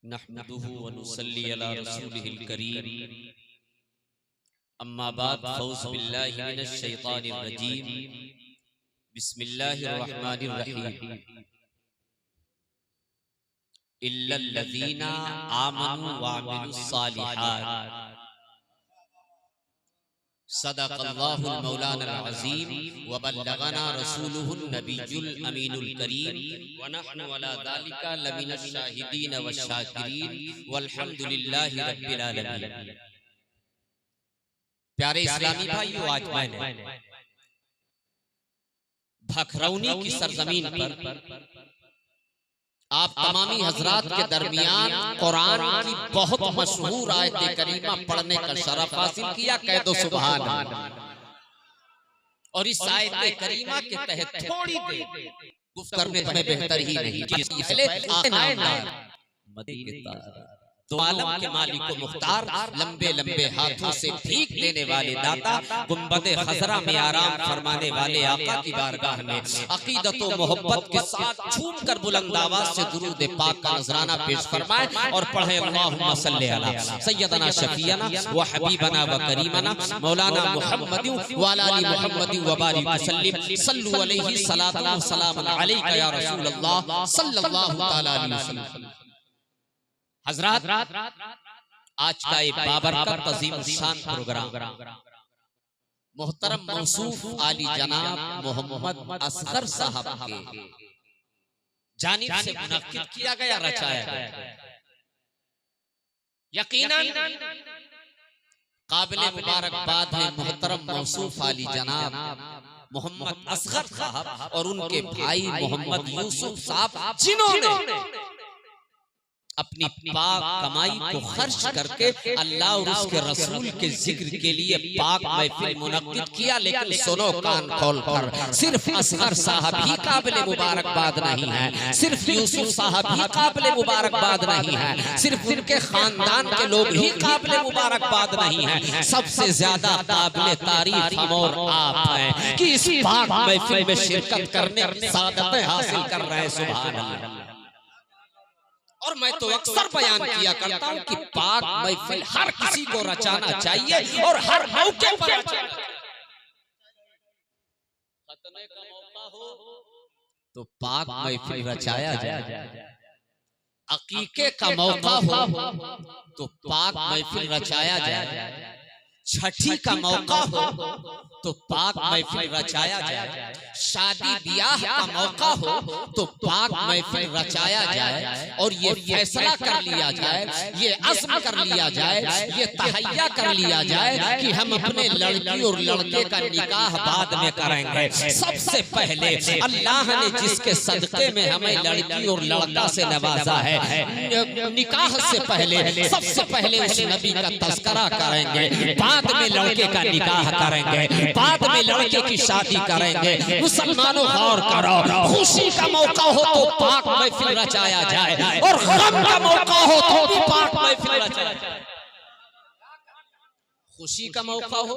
नहमदुहु व नुसल्ली अला रसूलिहिल करीम, अम्मा बाद, फौज़ बिल्लाहि मिनश शैतानिर रजीम, बिस्मिल्लाहिर रहमानिर रहीम। इल्लल लज़ीना आमनु व अमिलुस सालिहात, सदक़ल्लाहुल मौलाना अज़ीम व बल्लगना रसूलुहुन नबियुल अमीनुल करीम व नहनु अला ज़ालिका लमिनश शाहिदीन व शाकिरीन वल्हम्दुलिल्लाहि रब्बिल आलमीन। प्यारे इस्लामी भाइयों, आज मैंने भखरौनी की सरजमीन पर आप तमामी हजरात के दरमियान कुरान की बहुत मशहूर आयत करीमा पढ़ने का शरफ हासिल किया। कह दो सुभान अल्लाह। और इस आयत करीमा के तहत थोड़ी देर गुफ्तगू करने में बेहतर ही नहीं। तो आलम के मालिक को मुख्तार, लंबे लंबे हाथों से भीख देने वाले दाता, गुंबदे खजरा में आराम फरमाने वाले आका की बारगाह में अकीदत व मोहब्बत के साथ झूम कर बुलंद आवाज से दुरूद पाक का नजराना पेश फरमाए और पढ़े अल्लाहुम्मा सल्ली अला सय्यदना शफीअना व हबीबना व करीमना मौलाना मुहम्मद व अला आलि मुहम्मद व बारिक वसल्लिम सल्लु अलैहि सलातु व सलाम अलैका या रसूल अल्लाह सल्लल्लाहु तआला अलैहि वसल्लम। हजरात, आज का एक बाबरकत तज़ीम शान प्रोग्राम मोहतरम मौसूफ आली जनाब मोहम्मद असगर साहब के जानिब से मुनक्किद किया गया, रचाया गया। यकीनन काबिल मुबारकबाद है मोहतरम मौसूफ आली जनाब मोहम्मद असगर साहब और उनके भाई मोहम्मद यूसुफ साहब, जिन्होंने अपनी पाक कमाई को खर्च करके अल्लाह और उसके रसूल के जिक्र के लिए पाक महफिल मुनक्किद किया। लेकिन सुनो कान खोल कर, सिर्फ असगर साहब ही काबिल मुबारकबाद नहीं है, सिर्फ यूसुफ साहब ही काबिल मुबारकबाद नहीं है, सिर्फ उनके खानदान के लोग ही काबिल मुबारकबाद नहीं है, सबसे ज्यादा काबिल तारीफ हम और आप हैं कि इस पाक महफिल में शिरकत करने की सादतें हासिल कर रहे हैं। सुभान अल्लाह। और मैं तो अक्सर बयान किया करता हूं कि पाक महफिल हर किसी को रचाना चाहिए और हर मौके पर रचाना चाहिए। खतने का मौका हो तो पाक महफिल रचाया जाए, अकीके का मौका हो तो पाक महफिल रचाया जाए, छठी का मौका हो तो पाक महफिल रचाया जाए, शादी ब्याह का मौका हो तो पाक महफिल रचाया जाए। और ये फैसला कर लिया जाए, ये अज़्म कर लिया जाए, ये तहैया कर लिया जाए कि हम अपने लड़की और लड़के का निकाह बाद में करेंगे। सबसे पहले अल्लाह ने जिसके सदक़े में हमें लड़की और लड़का से नवाजा है, निकाह से पहले सबसे पहले उस नबी का तज़किरा करेंगे, बाद में लड़के का निकाह करेंगे, बाद में लड़के की शादी करेंगे। मुसलमानों गौर करो, खुशी का मौका हो तो पाक महफिल रचाया जाए और गम का मौका हो तो भी पाक महफिल रचाया जाए। खुशी का मौका हो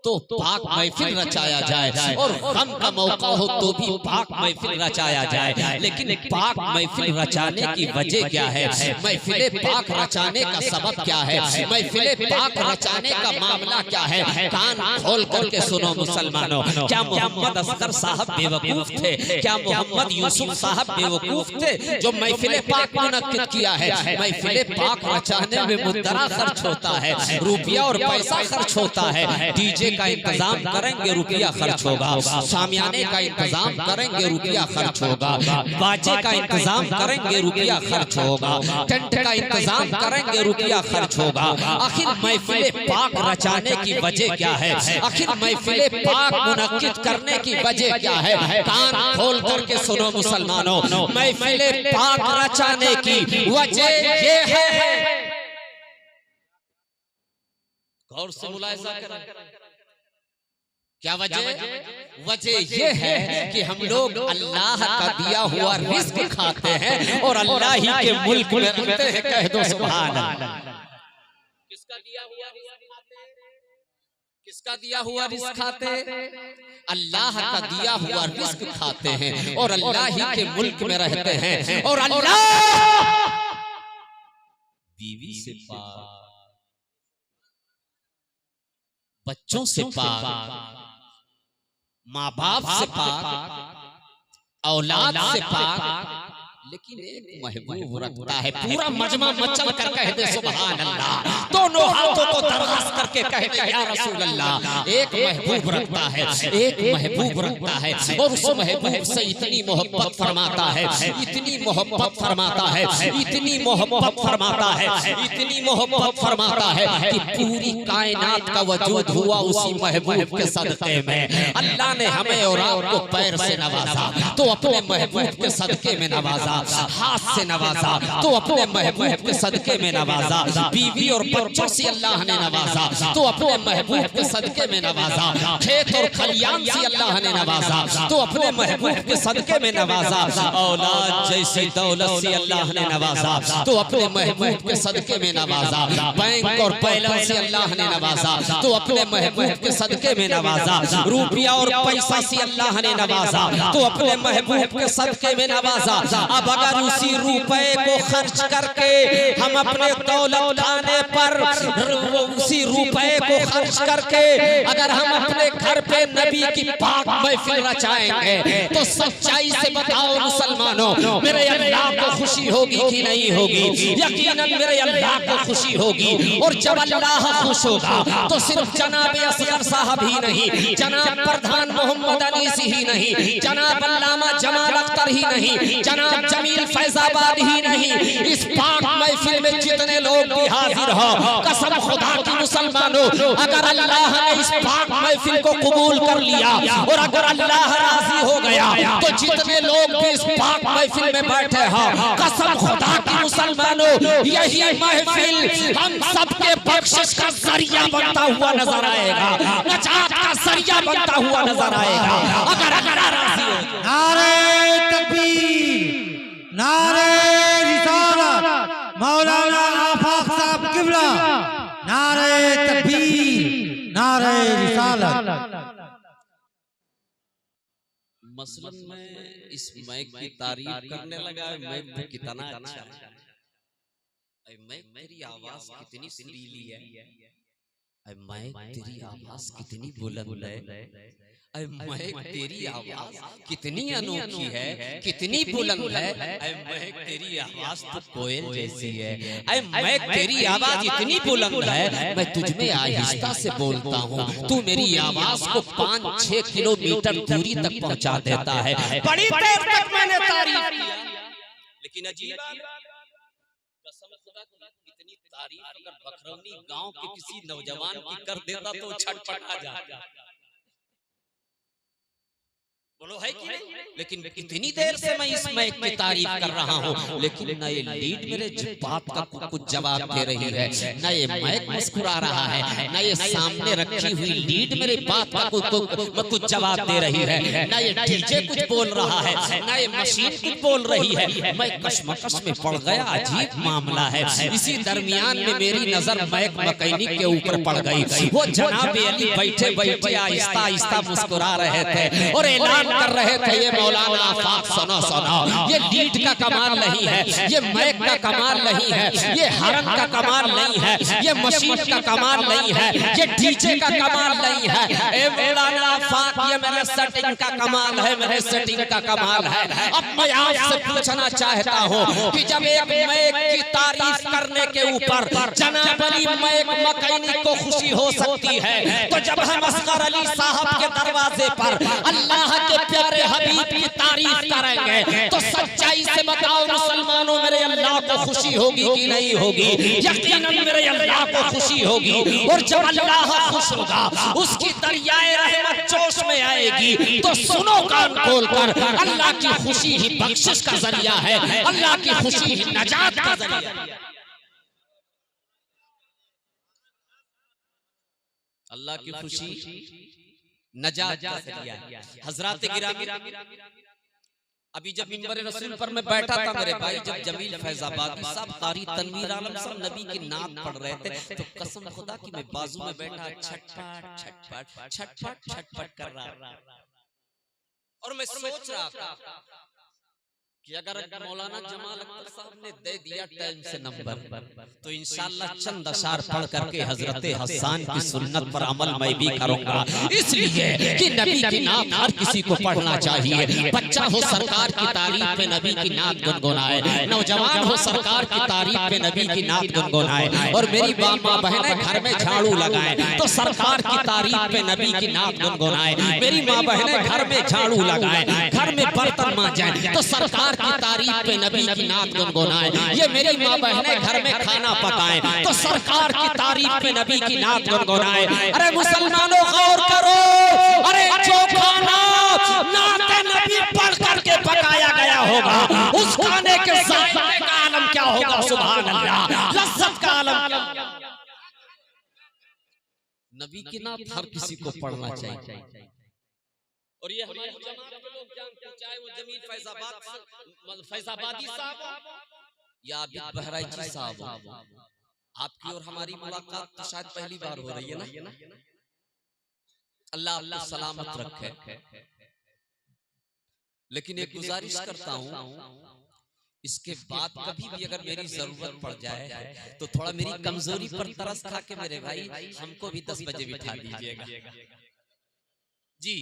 तो पाक महफिल रचाया जाए और गम का मौका हो तो भी पाक महफिल रचाया जाए। लेकिन पाक महफिल रचाने की वजह क्या है? महफिल पाक रचाने का सबब क्या है? महफिल पाक रचाने का मामला क्या है? कान खोल करके सुनो मुसलमानों। क्या मोहम्मद असगर साहब बेवकूफ थे? क्या मोहम्मद यूसुफ साहब बेवकूफ थे जो महफिल पाक मुनक्किद किया है? महफिल पाक रचाने में मुद्दरा खर्च होता है, रुपया और पैसा खर्च होता है, डीजे का इंतजाम करेंगे रुपया खर्च होगा, शामियाने का इंतजाम करेंगे रुपया खर्च होगा, बाजे का इंतजाम करेंगे रुपया खर्च होगा, टेंट का इंतजाम करेंगे रुपया खर्च होगा। आखिर महफिल पाक रचाने की वजह क्या है? आखिर महफिल पाक मुनक्किद करने की वजह क्या है? कान खोल करके सुनो मुसलमानों, महफिल पाक रचाने की वजह ये है, गौर से मुलाहिजा करें। क्या वजह? वजह ये है कि हम लोग अल्लाह का दिया हुआ रिस्क खाते हैं और अल्लाह ही के मुल्क में रहते हैं। कह दो सुभान अल्लाह। किसका दिया हुआ रिस्क खाते हैं? किसका दिया हुआ रिस्क खाते? अल्लाह का दिया हुआ रिस्क खाते हैं और अल्लाह ही के मुल्क में रहते हैं। और अल्लाह बीवी से पाक, बच्चों से पाक, माँ बाप से पाक, औलाद से पाक, लेकिन एक महबूब रखता है। पूरा मजमा मचल कर कह दे सुभान अल्लाह, दोनों हाथों को दराज करके कह दे या रसूल अल्लाह। एक महबूब रखता है, एक महबूब रखता है और उस महबूब से इतनी मोहब्बत फरमाता है, इतनी मोहब्बत फरमाता है, इतनी मोहब्बत फरमाता है, इतनी मोहब्बत फरमाता है कि पूरी कायनात का वजूद हुआ उसी महबूब के सदके में। अल्लाह ने हमें और आपको पैर से नवाजा तो अपने महबूब के सदके में नवाजा, हाथ से नवाजा तो अपने महबूब के सदके में नवाजा, बीवी और बच्चों से अल्लाह ने नवाजा तो अपने महबूब के सदके में नवाजा, खेत और खलियान से अल्लाह ने नवाजा तो अपने महबूब के सदके में नवाजा, औलाद जैसी दौलत से अल्लाह ने नवाजा तो अपने महबूब के सदके में नवाजा, बैंक और बैलेंस से अल्लाह ने नवाजा तो अपने महबूब के सदके में नवाजा, रुपया और पैसा से अल्लाह ने नवाजा तो अपने महबूब के सदके में नवाजा। अब अगर उसी रुपए को खर्च करके हम अपने दौलत खाने पर, उसी रुपए को खर्च करके अगर हम अपने घर पे नबी की पाक महफिल रचाएंगे तो सच्चाई से बताओ मुसलमानों, मेरे अल्लाह को खुशी होगी कि नहीं होगी? यकीनन मेरे अल्लाह को खुशी होगी। और जब अल्लाह खुश होगा तो सिर्फ जनाब असगर साहब ही नहीं, जनाब प्रधान मोहम्मद अनीसी ही नहीं, जनाब अल्लामा जमाल अख्तर ही नहीं, जनाब जमील फैजाबाद ही नहीं, इस पाक महफिल में जितने लोग भी हाजिर हो, कसम खुदा की मुसलमानों, अगर अल्लाह ने इस पाक महफिल को कबूल कर लिया और अगर अल्लाह राजी हो गया तो जितने लोग भी इस पाक महफिल में बैठे हो, कसम खुदा की मुसलमानों, यही महफिल हम सबके बख्शिश का जरिया बनता हुआ नजर आएगा, नजात का जरिया बनता हुआ नजर आएगा अगर अल्लाह राजी हो। नारे तकबीर, नारे रिसालत, मौलाना आफाक साहब किबला, नारे तकबीर, नारे रिसालत। मसलन मैं इस माइक की तारीफ करने लगा, माइक कितना अच्छा है, माइक तेरी आवाज कितनी सुरीली है, माइक तेरी आवाज कितनी बुलंद है, महक तेरी आवाज कितनी अनोखी है, कितनी बुलंद है, महक तेरी आवाज तो कोयल जैसी है, महक तेरी आवाज इतनी बुलंद है, मैं तुझ में आहिस्ता से बोलता हूँ, तू मेरी आवाज को 5-6 किलोमीटर दूरी तक पहुँचा देता है। बड़ी देर तक मैंने तारीफ किया, लेकिन अजीब कसम खुदा की इतनी तारीफ अगर बखरौनी गांव के किसी नौजवान की कर देता तो छटपटा जाता, बोलो है कि नहीं? लेकिन इतनी देर से मैं इस माइक की तारीफ कर रहा हूँ, लेकिन न ये लीड मेरे बात का कुछ जवाब दे रही है, न ये माइक मुस्कुरा रहा है, न ये सामने रखी हुई लीड मेरे बात का कुछ जवाब दे रही है, न ये डीजे कुछ बोल रहा है, न ये मशीन कुछ बोल रही है। मैं कशमकश में पड़ गया, अजीब मामला है। इसी दरमियान में मेरी नजर माइक मैकेनिक के ऊपर पड़ गई। वो जनाब अली बैठे बैठे आहिस्ता आहिस्ता मुस्कुरा रहे थे और ऐलान कर रहे थे, ये मौलाना आफाक सुनो सुनो, ये लीड का कमाल नहीं है, ये माइक का कमाल नहीं है, ये हरन का कमाल नहीं है, ये मशीन का कमाल नहीं है, ये डीजे का कमाल नहीं है, ए मौलाना आफाक ये मेरे सेटिंग का कमाल है, मेरे सेटिंग का कमाल है। अब मैं आपसे पूछना चाहता हूँ कि जब एक माइक की तारीफ करने के ऊपर जनाब अली माइक मैकेनिक को खुशी हो सकती है, तो जब हम असगर अली साहब के दरवाजे पर अल्लाह के प्यारे हबीब की तारीफ करेंगे तो सच्चाई से बताओ मुसलमानों, मेरे अल्लाह को खुशी होगी कि नहीं होगी? यकीनन मेरे अल्लाह को खुशी होगी। और जब अल्लाह खुश होगा उसकी दरियाए रहमत जोश में आएगी। तो सुनो कान खोलकर, अल्लाह की खुशी ही बख्शिश का जरिया है, अल्लाह की खुशी ही नजात का जरिया है। अल्लाह की खुशी नजात का जरिया है। हजरात गिरामी, अभी जब मिंबर रसूल पर मैं बैठा था मेरे भाई, जब जमील फैजाबादी साहब कारी तनवीर आलम साहब नबी की नात पढ़ रहे थे, तो कसम खुदा की मैं बाजू में बैठा छटपट छटपट छटपट छटपट कर रहा और मैं सोच रहा था कि अगर मौलाना जमाल अख्तर साहब ने दे दिया टाइम से नंबर, तो इंशाअल्लाह चंद अशार पढ़ करके हजरत हसन की सुन्नत पर अमल मैं भी करूंगा। इसलिए कि नबी की नात हर किसी को पढ़ना चाहिए। बच्चा हो सरकार की तारीफ पे नबी की नात गुनगुनाए, नौजवान हो सरकार की तारीफ पे नबी की नात गुनगुनाए, और मेरी माँ बहनें घर में झाड़ू लगाए तो सरकार की तारीफ पे नबी की नात गुनगुनाए। मेरी माँ बहनें घर में झाड़ू लगाए, घर में बर्तन मांजे तो सरकार की तारीफ पे नबी की नात गुनगुनाए। ये मेरी माँ बहनें घर में खाना पकाएं तो सरकार की तारीफ पे नबी की नात गुनगुनाए। अरे मुसलमानों गौर करो, अरे जो खाना नाते नबी पढ़ करके पकाया गया होगा, उस खाने के जायके का आलम क्या होगा? सुभान अल्लाह, लज्जत का आलम। नबी की नात हर किसी को पढ़ना चाहिए। और ये हमारी जमात के लोग जानते हैं, चाहे वो जमील फैजाबादी साहब या आबिद बहराइची साहब, आपकी और हमारी मुलाकात तो शायद पहली बार हो रही है ना। अल्लाह आपको सलामत रखे। लेकिन एक गुजारिश करता हूँ, इसके बाद कभी भी अगर मेरी जरूरत पड़ जाए तो थोड़ा मेरी कमजोरी पर तरस खा के मेरे भाई हमको भी 10 बजे बिठा दीजिएगा। जी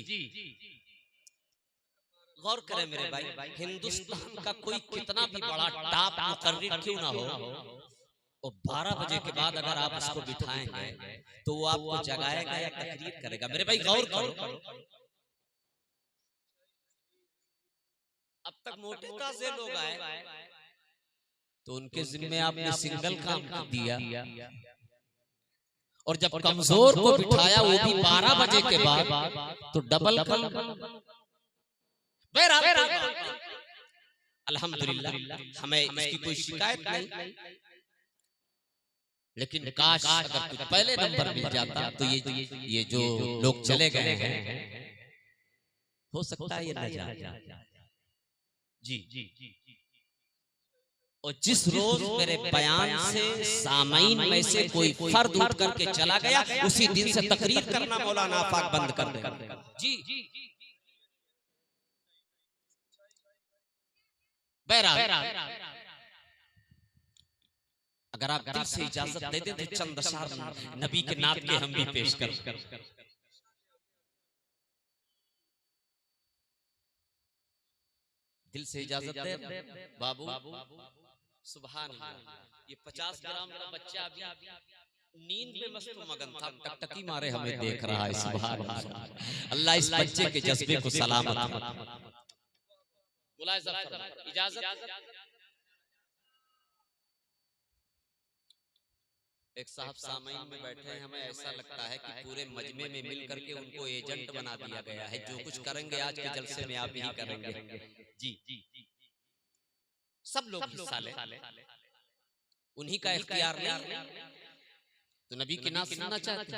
गौर करें मेरे भाई, हिंदुस्तान का कोई कितना भी बड़ा टॉप मुकर्रिर क्यों ना हो, और 12 बजे के बाद अगर आप उसको बिठाएंगे तो वो आपको जगाएगा या तकरीर करेगा। मेरे भाई गौर करो, अब तक मोटे ताजे लोग आए तो उनके जिम्मे आपने सिंगल काम दिया, और जब कमजोर को बिठाया वो भी 12 बजे के बाद, तो डबल काम। अल्हम्दुलिल्लाह हमें इसकी कोई शिकायत नहीं, लेकिन काश अगर कुछ पहले नंबर मिल जाता तो ये जो लोग चले गए हैं हो सकता है ये न जाए। जी और जिस रोज मेरे बयान से सामईन में से कोई फर्द उठ करके चला गया, उसी दिन से तकरीर करना मौलाना आफाक बंद कर देगा। जी अगर आप दिल से इजाजत दे दें तो चंद अशार नबी के नात के हम भी पेश कर। दिल से इजाजत दे बाबू। सुभान अल्लाह, ये 50 ग्राम का बच्चा अभी नींद में मस्त मगन था, टकटकी मारे हमें देख रहा है। सुभान अल्लाह, अल्लाह इस बच्चे के जज्बे को सलामत। इजाजत। एक साहब सामईन में बैठे हैं, हमें ऐसा लगता है कि पूरे मजमे में मिल करके उनको एजेंट बना दिया गया है। जो कुछ करेंगे आज के जलसे में आप ही करेंगे। जी सब लोग हिस्सा ले, उन्हीं का इख्तियार नहीं। तो नबी की नात सुनना चाहते,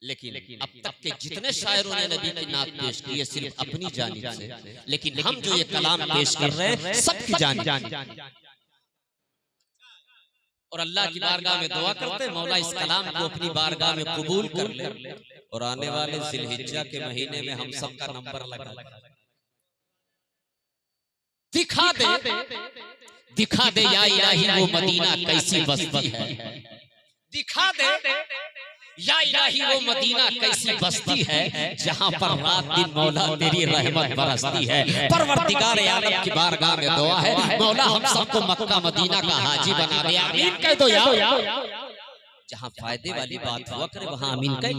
लेकिन अब तक के जितने शायरों ने नबी की नात पेश की है सिर्फ अपनी जानिब से, लेकिन हम जो ये कलाम पेश कर रहे हैं सबकी जानिब। और अल्लाह की बारगाह में दुआ करते हैं मौला इस कलाम को अपनी बारगाह में कबूल कर ले, और आने वाले जिलहिज्जा के महीने में हम सबका नंबर लगा दिखा दे या इलाही वो मदीना कैसी बस्ती है। दिखा दे या इलाही वो मदीना कैसी बस्ती है जहां पर रात दिन मौला तेरी रहमत बरसती है। परवरदिगार आलम की बारगाह में दुआ है मौला हम सबको मक्का मदीना का हाजी बना दे। आमीन कह दो यार। जहां फायदे वाली बात हुआ करे वहां आमीन कह।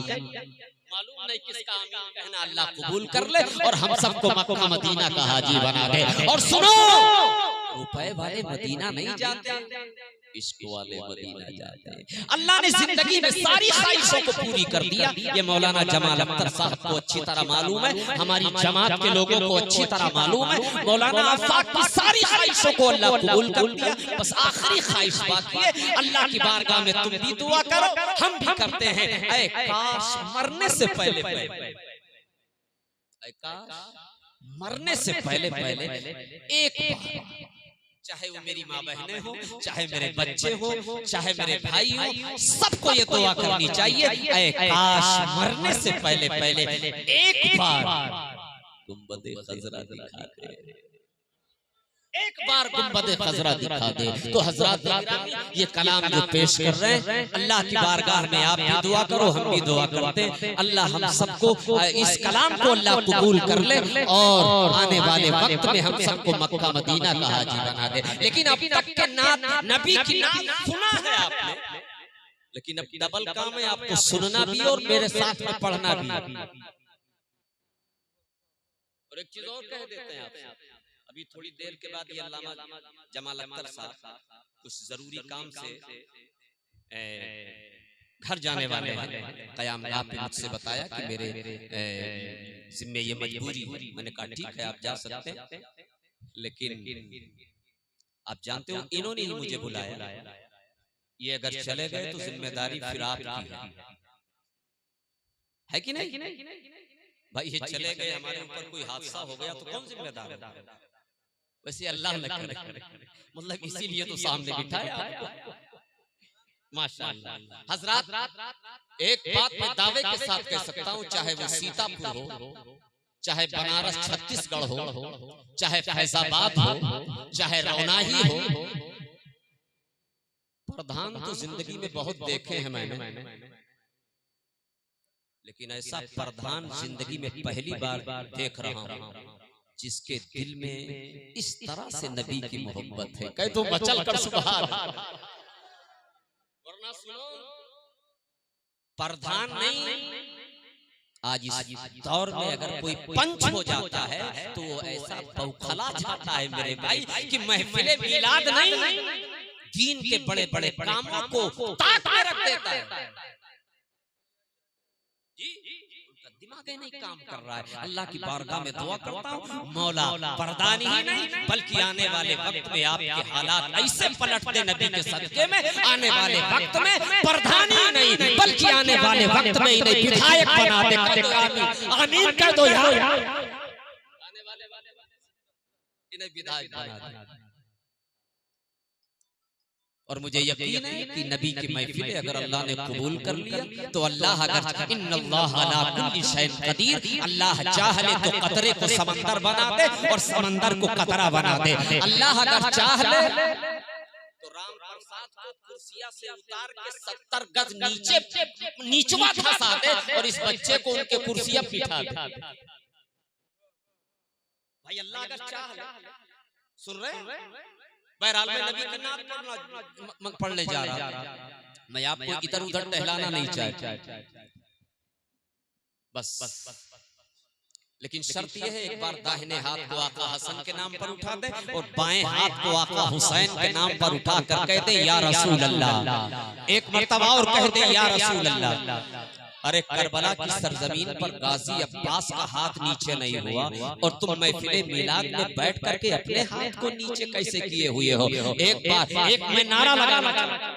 मालूम नहीं किसका आमीन कहना, अल्लाह कबूल कर ले और हम सबको मक्का मदीना का हाजी बना दे। और सुनो, रुपए वाले मदीना नहीं जाते, इश्क वाले मदीना जाते हैं। अल्लाह ने जिंदगी में सारी ख्वाहिशों को पूरी कर दिया। ये मौलाना जमाल अख्तर साहब को अच्छी तरह मालूम है, हमारी जमात के लोगों को अच्छी तरह मालूम है। मौलाना आफाक की सारी ख्वाहिशों को अल्लाह कबूल कर दिया, बस आखिरी ख्वाहिश बाकी है। अल्लाह की बारगाह में तुम भी दुआ करो, हम भी करते हैं। ऐ काश मरने से पहले, ऐ काश मरने से पहले पहले एक बार, चाहे वो मेरी माँ बहनें हो, चाहे मेरे बच्चे हो, चाहे मेरे भाई हो, सबको ये दुआ करनी चाहिए, ऐ काश मरने से पहले पहले एक बार गुंबद खजरा दिखा दे, एक बार गुंबद खजरा दिखा दे। तो हजरत ये कलाम जो पेश कर रहे हैं, अल्लाह की बारगाह में आप भी दुआ करो, हम भी दुआ करते हैं, अल्लाह हम सबको इस कलाम को अल्लाह कबूल कर ले और आने वाले वक्त में हम सबको मक्का मदीना का हाजी बना दे। लेकिन अब तक के नात नबी की नात सुना है आपने, लेकिन अब डबल काम है आपको सुनना भी और मेरे साथ में पढ़ना भी। और एक चीज और कह देते हैं आपसे, अभी थोड़ी देर के बाद ये अल्लामा जमाल अख्तर साहब कुछ जरूरी काम से घर जाने वाले हैं। क़यामगाह पे मुझसे बताया कि मेरे जिम्मे ये मजबूरी है। मैंने कहा ठीक है आप जा सकते हैं, लेकिन आप जानते हो इन्होंने ही मुझे बुलाया, ये अगर चले गए तो जिम्मेदारी फिर आपकी है कि नहीं? भाई ये चले गए, हमारे ऊपर कोई हादसा हो गया तो कौन जिम्मेदार है? वैसे अल्लाह न करे, मतलब इसीलिए तो सामने बिठाया आपको। माशाअल्लाह। हजरात एक बात मैं दावे के साथ कह सकता हूँ, चाहे वो सीतापुर हो, चाहे बनारस छत्तीसगढ़ हो, चाहे फैजाबाद हो, चाहे रौनाही हो, प्रधान तो जिंदगी में बहुत देखे हैं मैंने, लेकिन ऐसा प्रधान जिंदगी में पहली बार देख रहा हूँ जिसके दिल में इस तरह से नबी की मोहब्बत है। कह तो मचल कर सुभान। वरना सुनो, प्रधान नहीं, आज इस दौर में अगर कोई पंच हो जाता है तो वो ऐसा बौखला जाता है मेरे भाई कि महफिले मिलाद नहीं, दीन के बड़े बड़े कामों को ताक में रख देता है। उनका दिमाग ही नहीं काम कर रहा है। अल्लाह की बारगाह में दुआ करता हूँ, मौला प्रधान ही नहीं बल्कि आने वाले वक्त में आपके हालात ऐसे पलट दे नबी के सदके में, आने वाले वक्त में प्रधान ही नहीं बल्कि आने वाले वक्त में इन्हें विधायक बना दे। आमीन कर दो यार। आने वाले इन्हें विधायक बना दे। और मुझे यकीन है कि नबी की महफिलें अगर अल्लाह ने कबूल कर लिया तो अल्लाह अगर इन्नल्लाह अला कुल्ली शैइन कदीर, अल्लाह चाह ले तो कतरे को समंदर बना दे और समंदर को कतरा बना दे। अल्लाह अगर चाह ले तो राम प्रसाद को कुर्सिया से उतार के 70 गज नीचवा धंसा दे और इस बच्चे को उनके कुर्सिया बिठा दे। भाई अल्लाह अगर चाह ले, सुन रहे बहरहाल मैं नबी के नाम पढ़ने जा रहा था, मैं आपको इधर उधर टहलाना नहीं चाहता, बस लेकिन शर्त यह है एक बार दाहिने हाथ को आका हसन के नाम पर उठा दे और बाएं हाथ को आका हुसैन के नाम पर उठा कर कह दे या रसूल अल्लाह। एक मर्तबा और कह दे या रसूल अल्लाह। अरे करबला की सरजमीन पर गाजी अब्बास का हाथ नीचे नहीं हुआ और तुम महफिले मिलाद में बैठ करके अपने हाथ को नीचे कैसे किए हुए हो? एक बार एक मैं नारा लगाना चाहता हूं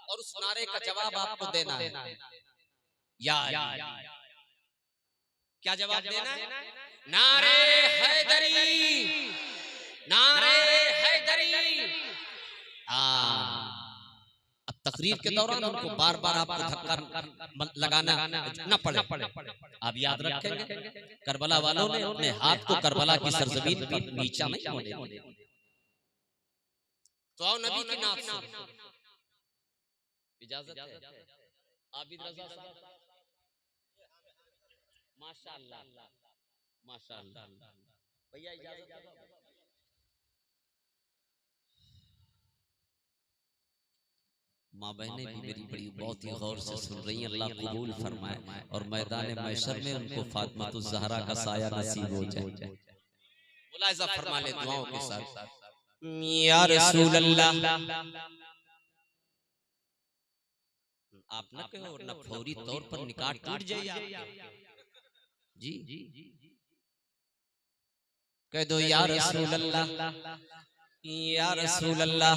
और उस नारे का जवाब आपको देना है। या क्या जवाब देना है? नारे हैदरी, नारे हैदरी। अब तकरीर के दौरान उनको बार बार आपको धक्का लगाना न पड़े। आप याद रखेंगे करबला वालों ने अपने हाथ को करबला की सरजमीन पर नीचा नहीं होने दिया। तो आओ नबी की नात सुनो। इजाजत है? आबिद रजा साहब, माशाअल्लाह माशाअल्लाह भैया इजाजत। माँ बहनें भी मेरी बड़ी बहुत ही गौर से सुन रही हैं, अल्लाह कबूल फरमाए और मैदान महशर में उनको फातिमातुज़ ज़हरा का साया नसीब हो जाए। मुलाहिज़ा फरमा ले दुआओं के साथ। या रसूल अल्लाह, आप न कहो न फौरी तौर पर निकाह टूट जाए जी, कह दो या रसूल अल्लाह, या रसूल अल्लाह,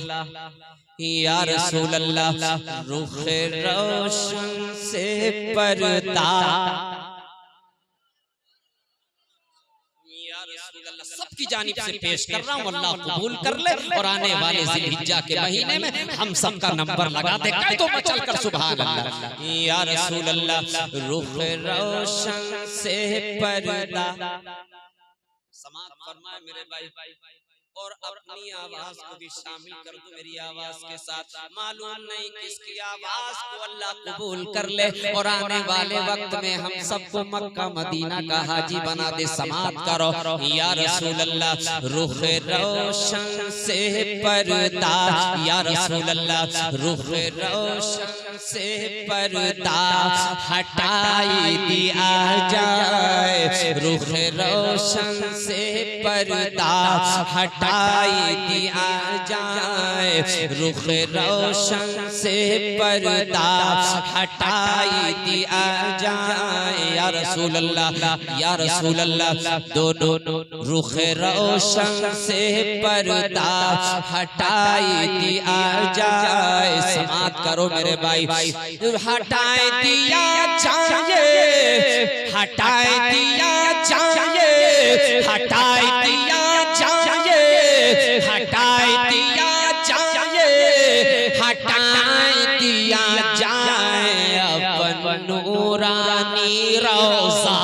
या रसूल अल्लाह। रुख रोशन से पर्दा की जानिब से पेश कर रहा हूँ, अल्लाह कबूल कर ले और आने वाले जिलहिज्जा के महीने में हम सबका नंबर लगा दे। कह दो मचल कर सुभान अल्लाह। या रसूल अल्लाह रुख रोशन से पर्दा समात फरमाए मेरे भाई, और अपनी आवाज को भी शामिल कर दो मेरी आवाज के साथ। मालूम नहीं किसकी आवाज को अल्लाह कबूल कर ले और आने वाले वक्त में हम सबको मक्का मदीना का हाजी बना दे। समात करो। या रसूल अल्लाह रुख रोशन से पर्दा, या रसूल अल्लाह रुख रोशन से पर्दा हटाई दिया जाए, रुख रोशन से पर्दा हटाई दिया जाए, रुख रोशन से पर्दा हटाई दिया जाए। या रसूल अल्लाह, या रसूल अल्लाह दोनों रुख रोशन से पर्दा हटाई दिया जाए। समात करो मेरे भाई। हटाए दिया जाए, हटाए दिया जाए, हटाए दिया जाए, हटाए दिया जाए, हटाए दिया जाए। अपन नूरानी रोज़ा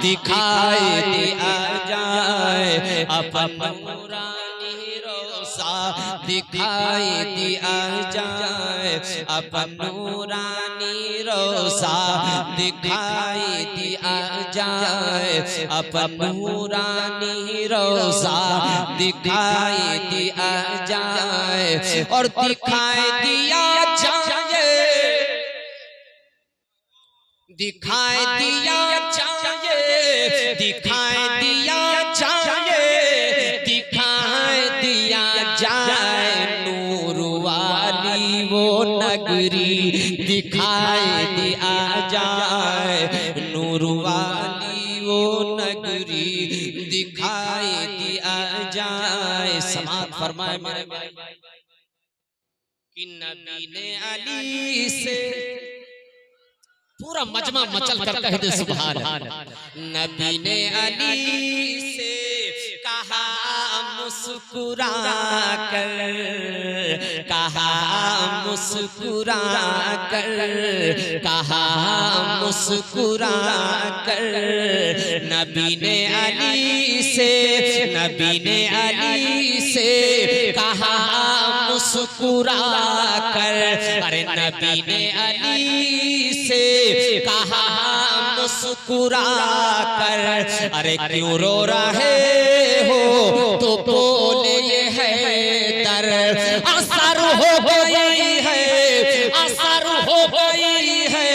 दिखाई दिया जाए, अपन नूरानी रोज़ा दिखाई दिया जाए, अपन नूरानी रोज़ा दिखाई दिया जाए, अपन नूरानी रोज़ा दिखाई दिया जाए, और दिखाई दिया जाए, दिखाई दिया जाए, दिखाई दिया जाए, दिखाई दिया जाए। नूर वाली वो नगरी दिखाई दिया जाए, नूर वाली वो नगरी दिखाई दिया जाए। समात फरमाए मेरे भाई कि नबी ने अली से पूरा मजमा मचल कर कह दे सुभान अल्लाह। नबी ने अली से कहा मुस्कुरा कर, कहा मुस्कुरा कर, कहा मुस्कुरा कर। नबी ने अली से, नबी ने अली से कहा मुस्कुरा कर। अरे नबी ने अली से कहा मुस्कुरा कर। अरे क्यों रो रहे हो तो बोले ये है दर, असर हो गई है, असर हो गई है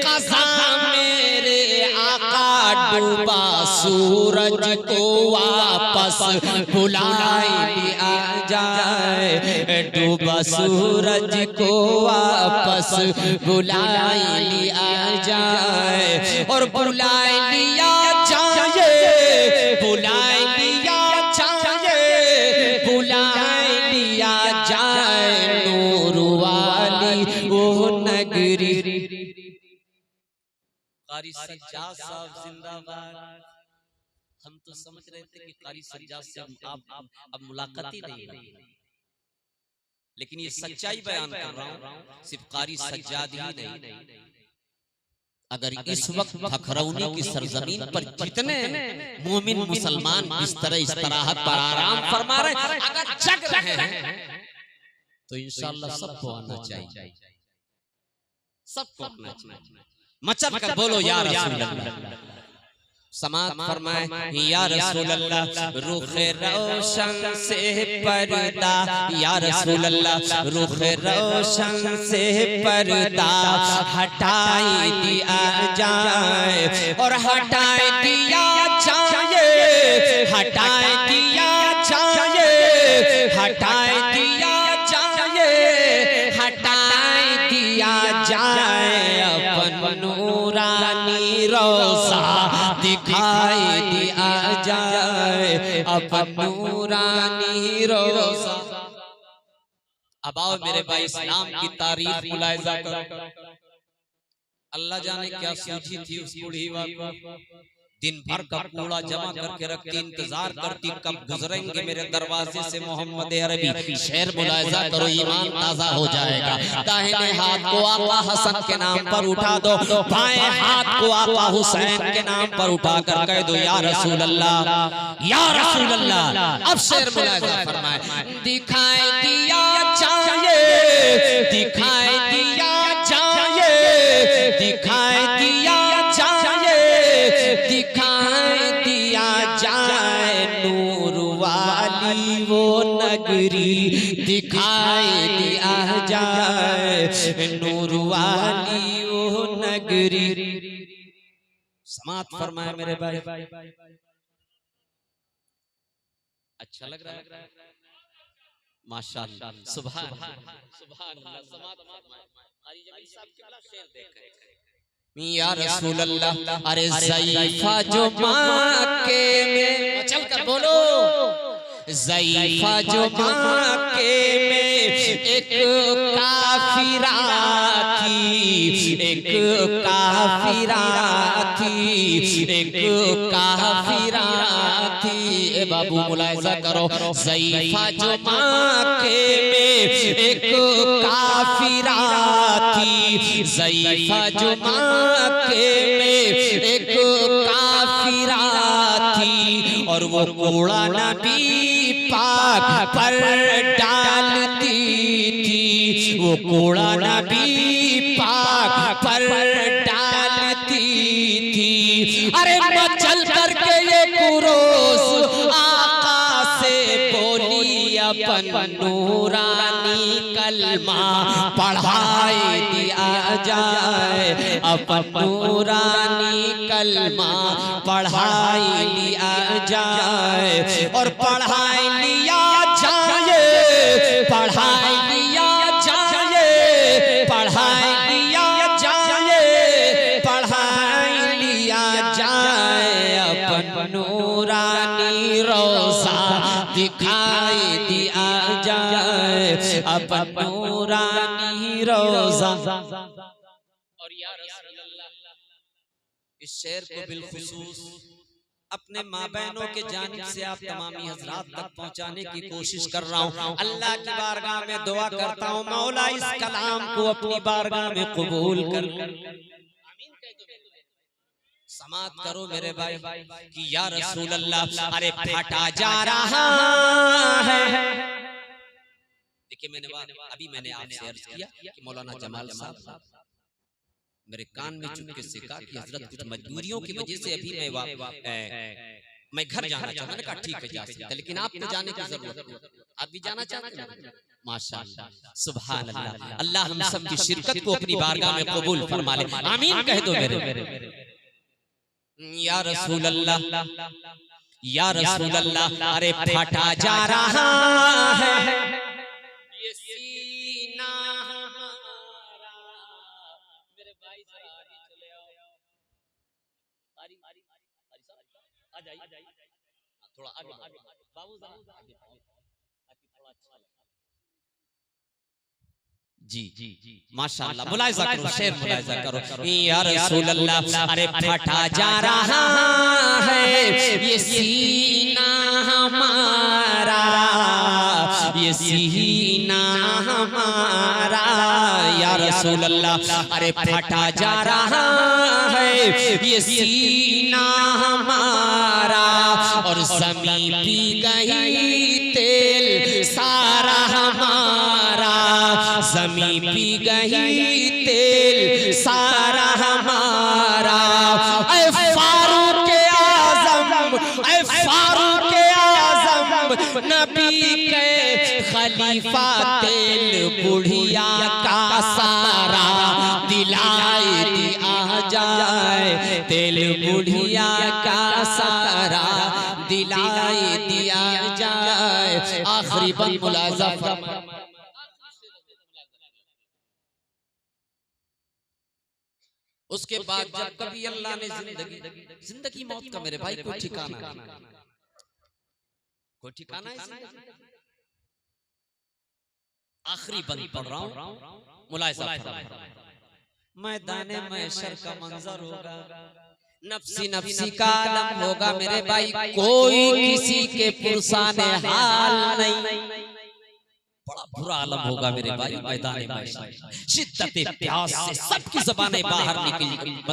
कज़ा मेरे आका। डूबा सूरज को वापस बुलाई लिया जाए, डूबा सूरज को वापस बुलाई लिया जाए, और बुलाई लिया जाए, बुलाई लिया जाए, बुलाई लिया जाए। नूर वाली वो नगरी। कारी सज्जाद साहब जिंदाबाद। हम तो समझ रहे थे कि कारी सज्जाद से अब मुलाकात ही नहीं है, लेकिन ये सच्चाई बयान कर रहा हूँ। सिर्फ कारी सज्जाद ही नहीं, अगर इस वक्त फखरौनी की सरजमीन पर जितने मोमिन मुसलमान इस तरह इस्तराहत पर आराम फरमा रहे, अगर जग रहे हैं तो इंशाअल्लाह सबको आना चाहिए, सबको आना चाहिए। मचल कर बोलो या रसूल अल्लाह। समात फरमाए या रसूल अल्लाह रुख रोशन से पर्दा, या रसूल अल्लाह रुख रोशन से पर्दा हटाई दिया जाए, और हटाई दिया जाए, हटाई दिया जाए, हटाई दिया जाए, हटाई दिया जाए। अपन नूरानी रोज़ा दिखाई दिया जाए, अपन नूरानी रोज़ा। अब आओ मेरे भाई इस्लाम की तारीफ मुलाहिजा करो। अल्लाह जाने क्या सूझी थी उस बूढ़ी को, दिन भर का कूड़ा जमा करके रखती, इंतजार करती कब गुजरेंगे मेरे दरवाजे से मोहम्मद अरबी। शेर मुलाहिजा करो, ईमान ताजा हो जाएगा। दाहिने हाथ को आका हसन के नाम पर उठा दो, बाएं हाथ को आका हुसैन के नाम पर उठाकर कह दो या रसूल अल्लाह, या रसूल अल्लाह। अब शेर मुलाहिजा फरमाए, दिखाई दिया जाए, दिखाई दिया जाए, दिखाई दिया जाए, दिखाई दिया जाए नूर वाली वो नगरी, दिखाई दिया जाए नूर वाली वो नगरी। समात फरमाए मेरे भाई, अच्छा लग रहा है माशाअल्लाह, सुभान सुभान अल्लाह। समात या रसूल अल्लाह। अरे ज़ईफ़ा जो माके में, चल कर बोलो, ज़ईफ़ा जो माके में एक काफिरा थी, एक काफिरा थी, एक काफिरा थी। ए बाबू मुलाहिजा करो, ज़ईफ़ा जो माके में एक काफिरा थी, ज़ईफ़ा जो माके में एक काफिरा थी, और वो कूड़ा नबी पाक पर डालती थी, वो कूड़ा नबी पाक पर डालती थी। अरे मचल करके ये कुरोस आका से बोली, अपन नूरानी कलमा पढ़ाई दिया जाए, अपन नूरानी कलमा पढ़ाई लिया जाए, और पढ़ाई लिया जाए, पढ़ाई लिया जाए, पढ़ाई लिया जाए, पढ़ाई लिया जाए, अपन नूरानी रोज़ा दिखाई दिया जाए, अपन नूरानी रोज़ा। और या रसूल अल्लाह, इस शेर को बिलखुसूस अपने माँ बहनों के जानिब से आप तमामी हजरात तक पहुँचाने की कोशिश कर रहा हूँ। अल्लाह की बारगाह में दुआ करता हूँ, मौला इस कलाम को अपनी बारगाह में कबूल कर। समात करो मेरे भाई कि या रसूल अल्लाह। अरे फटा जा रहा है, देखिए मैंने आपसे अर्ज किया कि मौलाना जमाल साहब मेरे कान में चुपके से कहा कि हजरत कुछ मजबूरियों की वजह से अभी मैं घर जाना चाहता हूं। मैंने कहा ठीक है जा सकते, लेकिन आपको जाने की जरूरत है, आप भी जाना चाहते हैं। माशाअल्लाह सुभान अल्लाह। अल्लाह हम सब की शिरकत को अपनी बारगाह में कबूल फरमा ले, आमीन कह दो मेरे। या रसूल अल्लाह, या रसूल अल्लाह। अरे फटा जा रहा है ये सीना हमारा, मेरे भाई जरा आगे चले आओ, आ जाइए थोड़ा आगे बाबू जरा आगे थोड़ा अच्छा लगे। जी माशाअल्लाह, मुलाहिजा करो, शेर मुलाहिजा करो। या रसूल अल्लाह। अरे फटा जा रहा है ये सीना हमारा, ये सीना हमारा, या रसूल अल्लाह। अरे फटा जा रहा है ये सीना हमारा, और ज़मीं पी गई तेल सारा हमारा, ज़मीं पी गई तेल सारा हमारा। ऐ फारूक आज़म, ऐ फारूक आज़म, नबी के खलीफा तेल बुढ़िया का सारा दिलाए दिया जाए, तेल बुढ़िया का सारा दिलाए दिया जाए। आखिरी बंद मुलाज़ा फरमाए। उसके बाद जब कभी अल्लाह ने जिंदगी मौत का मेरे भाई कोई ठिकाना है, कोई ठिकाना है। आखिरी बंद पढ़ रहा हूं, मुलाहिजा फरमाए। मैदाने महशर का मंजर होगा, नफसी नफसी का आलम होगा मेरे भाई, कोई किसी के पुरसाने हाल नहीं। बड़ा बुरा आलम होगा मेरे भाई मैदान महशर। शिद्दत प्यास से सबकी ज़बानें बाहर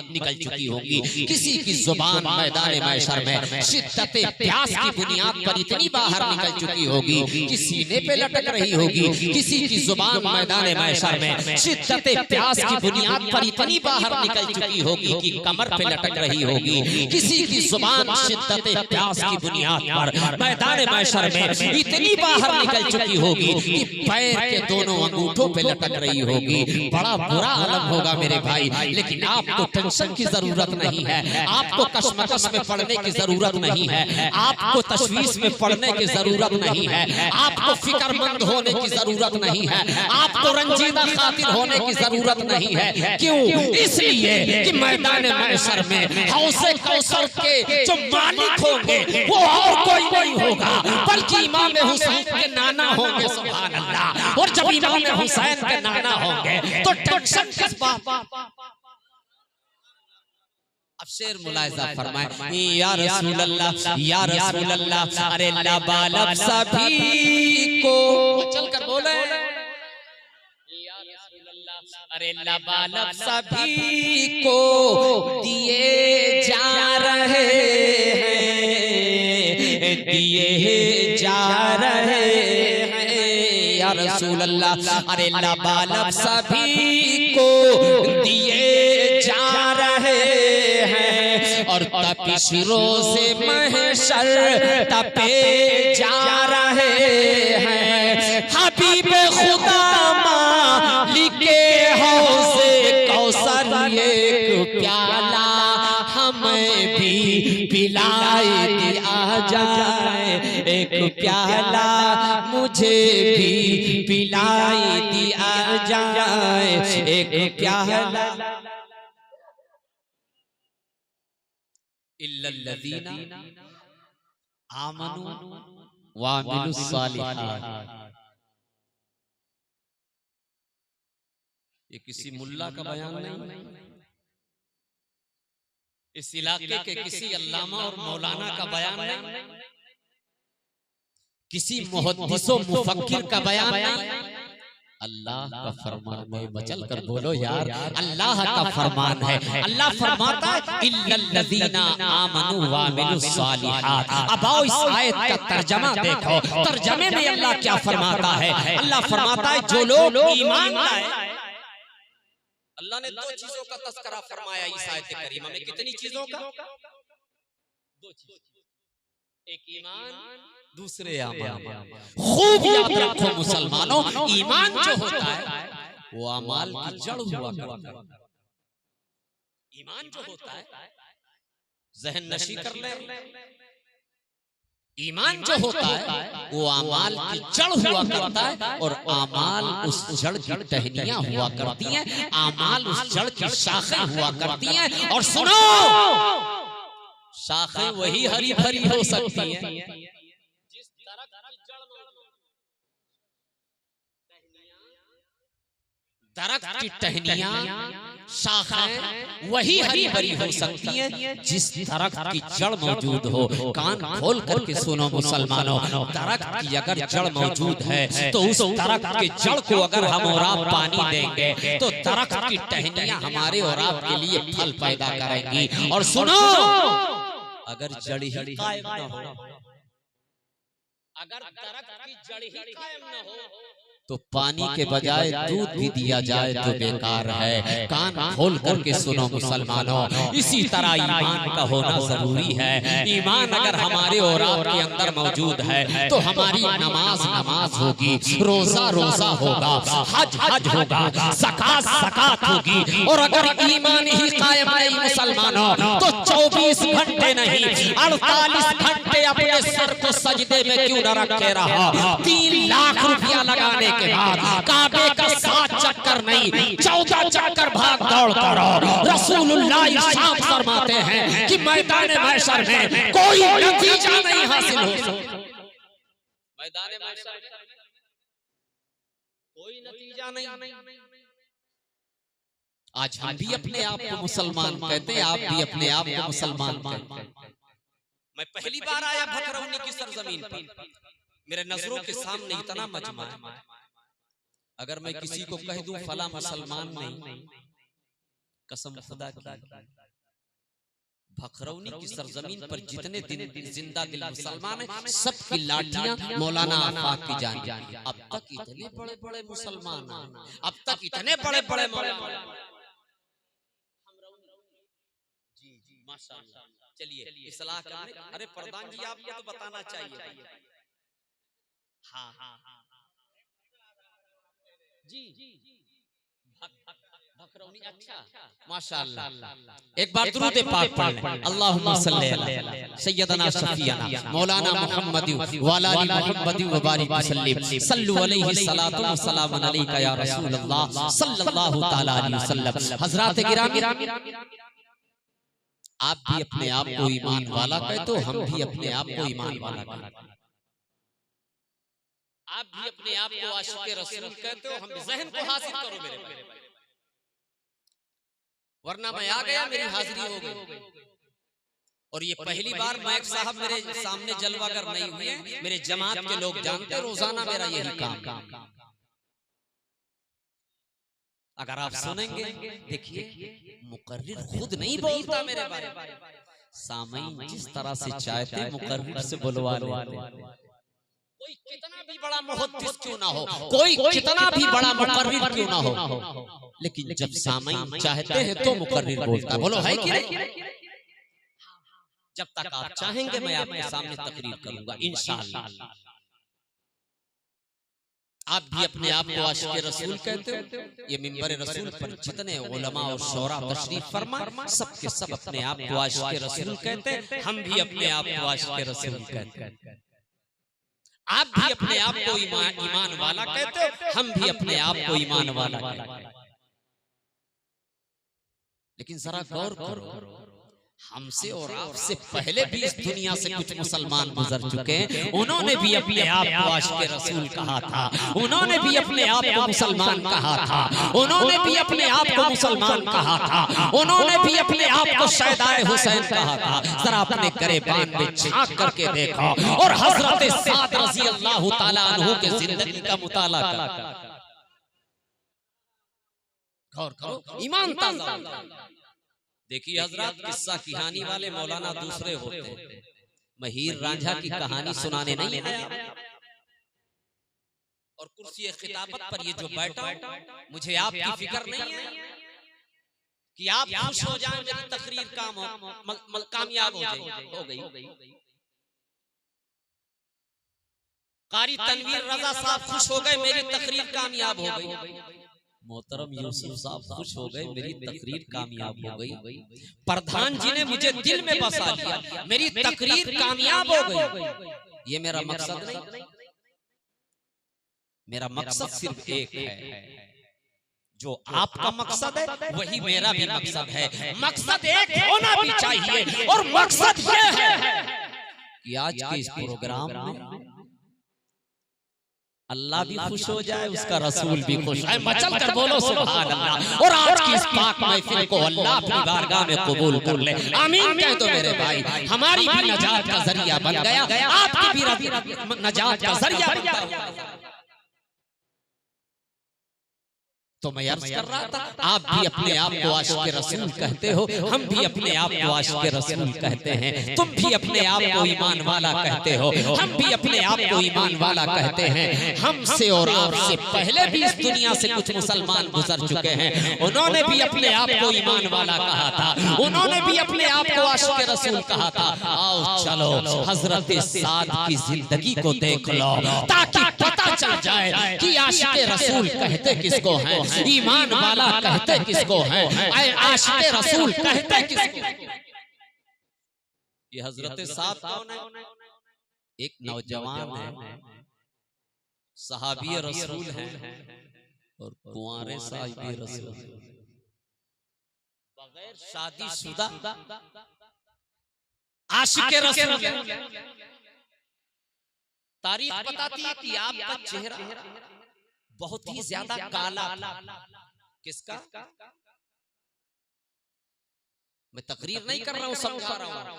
निकल चुकी होंगी। किसी की ज़ुबान मैदान महशर में शिद्दत प्यास की बुनियाद पर इतनी बाहर निकल चुकी होगी कि सीने पे लटक रही होगी। किसी की ज़ुबान मैदान महशर में शिद्दत प्यास की बुनियाद पर इतनी बाहर निकल चुकी होगी कि कमर पे लटक रही होगी। किसी की ज़ुबान शिद्दत प्यास की बुनियाद पर मैदान महशर में इतनी बाहर निकल चुकी होगी कि पैर के दोनों अंगूठों पे लटक रही होगी। बड़ा बुरा आलम होगा मेरे भाई। लेकिन आपको टेंशन की जरूरत नहीं है, आपको कश्मकश में पड़ने की जरूरत नहीं है, आपको तशवीश में पड़ने की जरूरत नहीं है, आपको फिक्रमंद होने की जरूरत नहीं है, आपको रंजीदा खातिर होने की जरूरत नहीं है। क्यों? इसलिए कि मैदान महशर में हौसे कौसर के जो मालिक होंगे वो और कोई नहीं होगा बल्कि इमाम हुसैन के नाना होंगे। सुभान अल्लाह। और जब इमाम हुसैन के नाना होंगे तो टेंशन किस बात? अब शेर मुलाहिजा फरमाए, या रसूल अल्लाह या रसूल अल्लाह, अरे लबालब सभी को चलकर बोले, या रसूल अल्लाह, अरे लबालब सभी को दिए जा रहे हैं, दिए जा रहे हैं या रसूल अल्लाह, अरे लबालब सभी को दिए जा रहे हैं। और तपिश रोज़े महशर तपे जा रहे हैं। हबीब खुदा मालिके हौज़े कौसर एक प्याला हमें भी पिलाए दिया जाए, एक प्याला मुझे भी पिलाए दिया जाए, एक प्याला। इल्लल्लज़ीना आमनू व अमिलुस सालिहात। ये किसी मुल्ला का बयान नहीं, इस इलाके के किसी अल्लामा और मौलाना का बयान नहीं, किसी मुहद्दिसो मुफक्किर का बयान नहीं, अल्लाह का फरमान है। बचल कर बोलो यार, अल्लाह का फरमान है। अल्लाह फरमाता है इल्लल्लज़ीना आमनू व अमिलुस सालिहात। अब आओ इस आयत का तर्जमा देखो, तर्जमे में अल्लाह क्या फरमाता है। अल्लाह फरमाता है जो लोग ईमान लाए, अल्लाह ने दो चीजों का तस्करा फरमाया इस आयत करीमा में। कितनी चीजों का? दो चीज, एक ईमान, दूसरे अमाल। खूब याद रखो मुसलमानों, ईमान जो होता है वो अमाल की जड़ हुआ करता है। ईमान जो होता है, ज़हन नशी कर ले, ईमान जो होता है वो अमाल की जड़ हुआ करता है। और अमाल उस जड़ की टहनियां हुआ करती हैं, अमाल उस जड़ की शाखें हुआ करती हैं। और सुनो, शाखें वही हरी भरी हो सकती हैं जिस दरख्त की जड़ दरख्त की टहनियां शाखें वही हरी भरी हो सकती हैं जिस दरख्त की जड़ मौजूद हो। कान खोल करके सुनो मुसलमानों, दरख्त की अगर जड़ मौजूद है तो उस दरख्त के जड़ को अगर हम और आप पानी देंगे तो दरख्त की टहनियां हमारे और आपके लिए फल पैदा करेंगी। और सुनो, अगर जड़ ही कायम न हो, अगर दरख्त की जड़ ही कायम न हो तो पानी के बजाय दूध भी दिया जाए तो बेकार है। कान खोल करके सुनो मुसलमानों, इसी तरह ईमान का होना जरूरी है। ईमान अगर हमारे और आपके अंदर मौजूद है तो हमारी नमाज नमाज होगी, रोजा रोजा होगा, हज हज होगा, ज़कात ज़कात होगी। और अगर ईमान ही कायम नहीं मुसलमानों तो 24 घंटे नहीं 48 घंटे अपने सर को सजदे में क्यों न रखे रहा। 3 लाख रुपया लगाने के बाद काबे का 7 चक्कर नहीं 14 चक्कर भाग दौड़ करो। रसूलुल्लाह इरशाद फरमाते हैं कि मैदान महशर में कोई नतीजा नहीं हासिल हो सकता। मैदान महशर कोई नतीजा नहीं। आज हम भी अपने आप को मुसलमान कहते हैं, आप भी अपने आप को मुसलमान कहते हैं। मैं पहली बार आया भखरौनी की सरजमीन पर, मेरे नजरों के सामने इतना मजमा है, अगर मैं किसी को कह दूं फला मुसलमान नहीं, कसम खुदा की भखरौनी की सरजमीन पर जितने दिन जिंदा दिल मुसलमान है, सबकी लाठियां मौलाना आफाक की जान। अब तक इतने बड़े बड़े मुसलमान हैं, अब तक इतने बड़े बड़े मौलाना। जी जी माशाअल्लाह। चलिए इस्लाह करने, अरे प्रधान जी आपको तो बताना चाहिए। हाँ हाँ जी भखरौनी, अच्छा माशाअल्लाह। एक बार दुरूद पाक पढ़ लें। अल्लाहुम्मा सल्ली अला सय्यदना शफीअना मौलाना मुहम्मद व अला आलि मुहम्मद व बारिक वसल्लिम सल्लु अलैहि सलातु व सलामुन अलैका या रसूलल्लाह सल्लल्लाहु तआला अलैहि वसल्लम। हज़रात गिरामी, आप भी अपने आप को ईमान वाला कहते हो, हम भी अपने आप को ईमान वाला कहते हैं। आप भी अपने आप को आशिक़े रसूल कहते हो, हम ज़हन को हासिल करो मेरे भाई, वरना मैं आ गया मेरी हाजिरी हो गई। और ये पहली बार नायक साहब मेरे सामने जलवागर नहीं हुए, मेरे जमात के लोग जानते, रोजाना मेरा यही काम। अगर आप सुनेंगे, देखिए मुकर्रिर खुद नहीं बोलता मेरे बारे में, सामईन जिस तरह से चाहते मुकर्रिर से बुलवा लेते। कोई कितना भी बड़ा मुहद्दिस क्यों ना हो, कोई कितना भी बड़ा मुकर्रिर क्यों ना हो, लेकिन जब सामईन चाहते हैं तो मुकर्रिर बोलता है। बोलो है कि नहीं? जब तक आप चाहेंगे मैं आपके सामने तकरीर करूंगा इंशाअल्लाह। आप भी अपने आप को आशिक़े रसूल कहते हो, ये मिंबर रसूल पर जितने उलमा और शौरा तशरीफ फरमा, सब के सब अपने आप को आशिक़े रसूल कहते हैं। हम भी अपने आप को आशिक़े रसूल कहते हैं। आप भी अपने आप को ईमान वाला कहते हो, हम भी अपने आप को ईमान वाला कहते हैं। लेकिन जरा गौर करो, हमसे और आपसे पहले भी इस दुनिया से कुछ मुसलमान गुजर चुके हैं, उन्होंने भी अपने आप को आशिक़े रसूल कहा था, उन्होंने भी अपने आप को मुसलमान कहा था, उन्होंने भी अपने आप को मुसलमान कहा था, उन्होंने भी अपने आप को शहदाए हुसैन कहा था। जरा अपने गरेबान में झांक करके देखो और हजरत साद रज़ी अल्लाह तआला अन्हु के जिंदगी का मुताला करो, गौर करो, ईमान ताज़ा। देखिए हजरत, किस्सा कहानी वाले मौलाना दूसरे होते हैं, मैं हीर रांझा की कहानी सुनाने नहीं आया। और कुर्सी खिताबत पर ये जो बैठा हूं, मुझे आपकी फिक्र नहीं है कि आप खुश हो जाएं, मेरी तकरीर कामयाब हो गई। कारी तनवीर रजा साहब खुश हो गए, मेरी तकरीर कामयाब हो गई। मोहतरम यूसुफ साहब खुश हो गए, मेरी तकरीर कामयाब हो गई। प्रधान जी ने मुझे दिल में बसा लिया, मेरी तकरीर कामयाब हो गई। ये मेरा मकसद नहीं, मेरा मकसद सिर्फ एक है, जो आपका मकसद है वही मेरा भी मकसद है। मकसद एक होना भी चाहिए, और मकसद ये है कि आज के इस प्रोग्राम में अल्लाह भी खुश हो जाए, उसका रसूल भी खुश है। मचल कर बोलो सुभान अल्लाह। और आज की इस पाक महफिल को अल्लाह अपनी बारगाह में कबूल कर ले, आमीन कह दो मेरे भाई। हमारी भी नजात का जरिया बन गया, आपकी भी नजात का जरिया बनता हुआ। तो मैं अर्ज कर रहा था, आप भी अपने आप को आशिक़े रसूल कहते हो, हम भी अपने आप को आशिक़े रसूल कहते हैं। तुम भी अपने आप को ईमान वाला कहते हो, हम भी अपने आप को ईमान वाला कहते हैं। हमसे और आपसे पहले भी इस दुनिया से कुछ मुसलमान गुजर चुके हैं, उन्होंने भी अपने आप को ईमान वाला कहा था, उन्होंने भी अपने आप को आशिक़े रसूल कहा था। आओ चलो हजरत साद की जिंदगी को देख लो, ताकि पता चल जाए कि आशिक़े रसूल कहते किसको हैं, ईमान वाला कहते किसको है, आशिक़े रसूल कहते किसको। ये हजरत साद कौन है? एक नौजवान है, सहाबी रसूल है और कुंवारे साहिबी रसूल, बगैर शादीशुदा आशिक़े रसूल। तारीख बताती है कि आपका चेहरा बहुत ही ज्यादा काला था। किसका? मैं तकरीर नहीं कर रहा हूं, समझा रहा हूं।